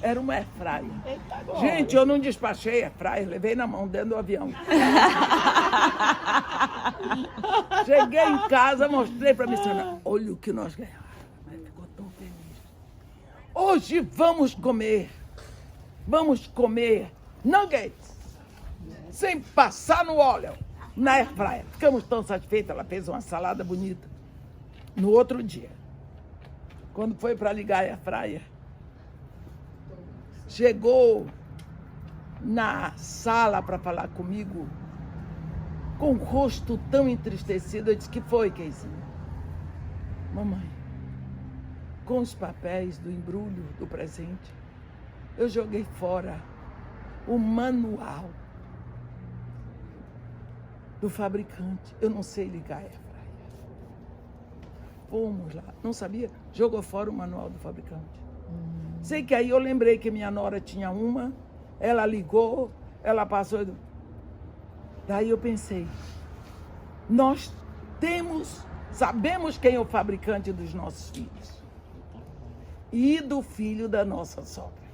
Era uma airfryer. Gente, eu não despachei airfryer, levei na mão dentro do avião. Cheguei em casa, mostrei para a missionária. Olha o que nós ganhamos. Ela ficou tão feliz. Hoje vamos comer nuggets, sem passar no óleo, na airfryer. Ficamos tão satisfeitos, ela fez uma salada bonita. No outro dia, quando foi para ligar a airfryer, chegou na sala para falar comigo, com o rosto tão entristecido. Eu disse: que foi, Keizinho? Mamãe, com os papéis do embrulho do presente, eu joguei fora o manual do fabricante. Eu não sei ligar a airfryer. Fomos lá, não sabia? Jogou fora o manual do fabricante. Sei que aí eu lembrei que minha nora tinha uma, ela ligou, ela passou. Daí eu pensei, nós sabemos quem é o fabricante dos nossos filhos e do filho da nossa sogra.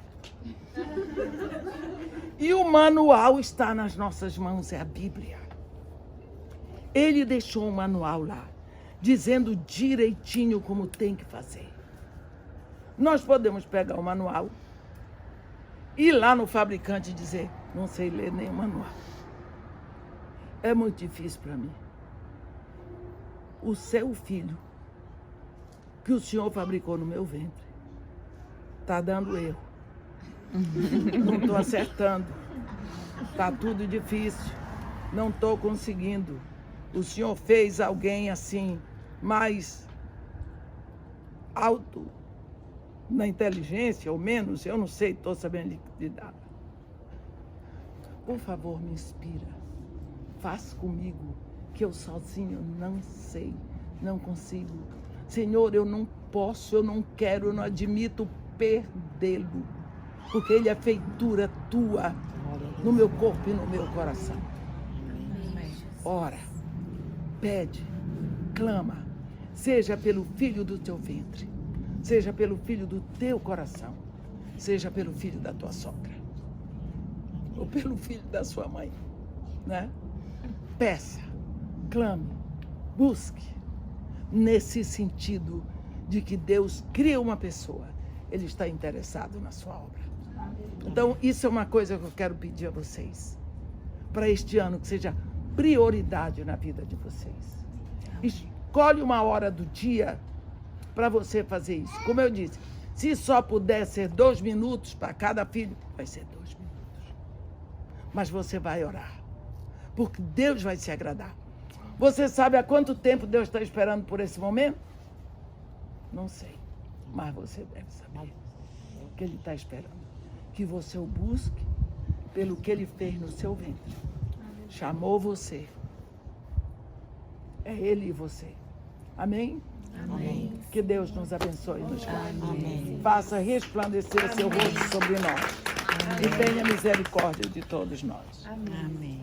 E o manual está nas nossas mãos, é a Bíblia. Ele deixou um manual lá, dizendo direitinho como tem que fazer. Nós podemos pegar o manual, ir lá no fabricante e dizer: não sei ler nem o manual. É muito difícil para mim. O seu filho, que o senhor fabricou no meu ventre, está dando erro. Não estou acertando. Está tudo difícil. Não estou conseguindo. O senhor fez alguém assim, mais alto na inteligência, ou menos, eu não sei, estou sabendo lidar. Por favor, me inspira. Faça comigo, que eu sozinho não sei, não consigo. Senhor, eu não posso, eu não quero, eu não admito perdê-lo, porque ele é feitura tua no meu corpo e no meu coração. Ora, pede, clama, seja pelo filho do teu ventre, seja pelo filho do teu coração, seja pelo filho da tua sogra, ou pelo filho da sua mãe, né? Peça, clame, busque, nesse sentido de que Deus cria uma pessoa, Ele está interessado na sua obra. Então, isso é uma coisa que eu quero pedir a vocês, para este ano, que seja prioridade na vida de vocês. Escolhe uma hora do dia para você fazer isso. Como eu disse, se só puder ser 2 minutos para cada filho, vai ser 2 minutos. Mas você vai orar, porque Deus vai se agradar. Você sabe há quanto tempo Deus está esperando por esse momento? Não sei, mas você deve saber o que Ele está esperando. Que você o busque pelo que Ele fez no seu ventre. Chamou você. É Ele e você. Amém? Amém. Que Deus nos abençoe e nos guarde. Amém. Faça resplandecer seu rosto sobre nós. E tenha misericórdia de todos nós. Amém.